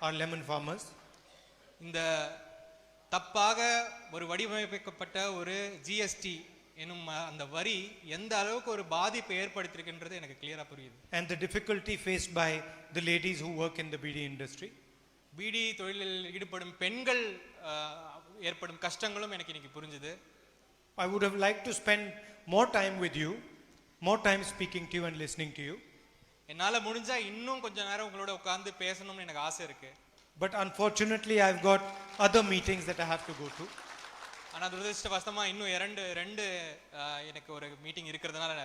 [SPEAKER 2] our lemon farmers.
[SPEAKER 1] இந்த தப்பாக ஒரு வடிவமைக்கப்பட்ட ஒரு ஜிஎஸ்டி எனும் அந்த வரி எந்த அளவுக்கு ஒரு பாதிப்பை ஏற்படுத்தியிருக்கின்றது எனக்கு கிளியராக புரியுது.
[SPEAKER 2] And the difficulty faced by the ladies who work in the BD industry.
[SPEAKER 1] பிடி தொழிலில் ஈடுபடும் பெண்கள் ஏற்படும் கஷ்டங்களும் எனக்கு இன்னைக்கு புரிஞ்சுது.
[SPEAKER 2] I would have liked to spend more time with you, more time speaking to you and listening to you.
[SPEAKER 1] என்னால் முடிஞ்சா இன்னும் கொஞ்ச நேரம் உங்களோட உட்கார்ந்து பேசணும்னு எனக்கு ஆசை இருக்கு.
[SPEAKER 2] But unfortunately I've got other meetings that I have to go to.
[SPEAKER 1] ஆனால் துரதிருஷ்டவசமா இன்னும் ரெண்டு எனக்கு ஒரு மீட்டிங் இருக்கிறதுனால.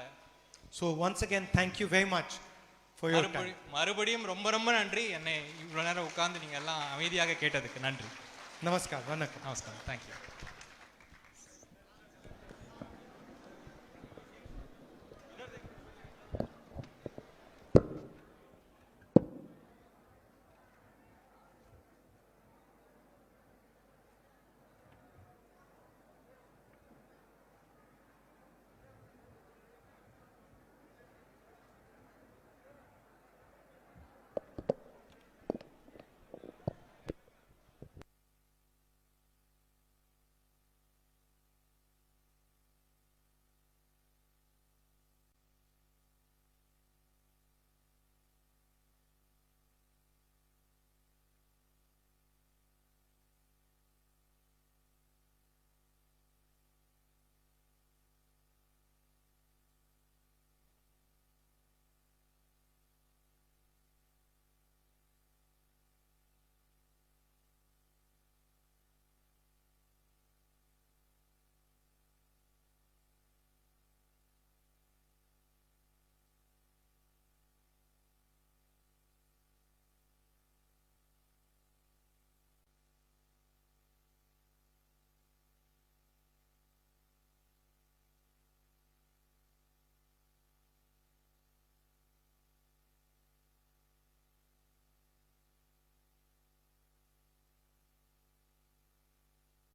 [SPEAKER 2] So once again thank you very much for your time.
[SPEAKER 1] மறுபடியும் ரொம்ப ரொம்ப நன்றி. என்னை இவ்வளோ நேரம் உட்கார்ந்து நீங்கள் எல்லாம் அமைதியாக கேட்டதுக்கு நன்றி.
[SPEAKER 2] Namaskar, vanakkam.
[SPEAKER 1] நமஸ்காரம். தேங்க்யூ.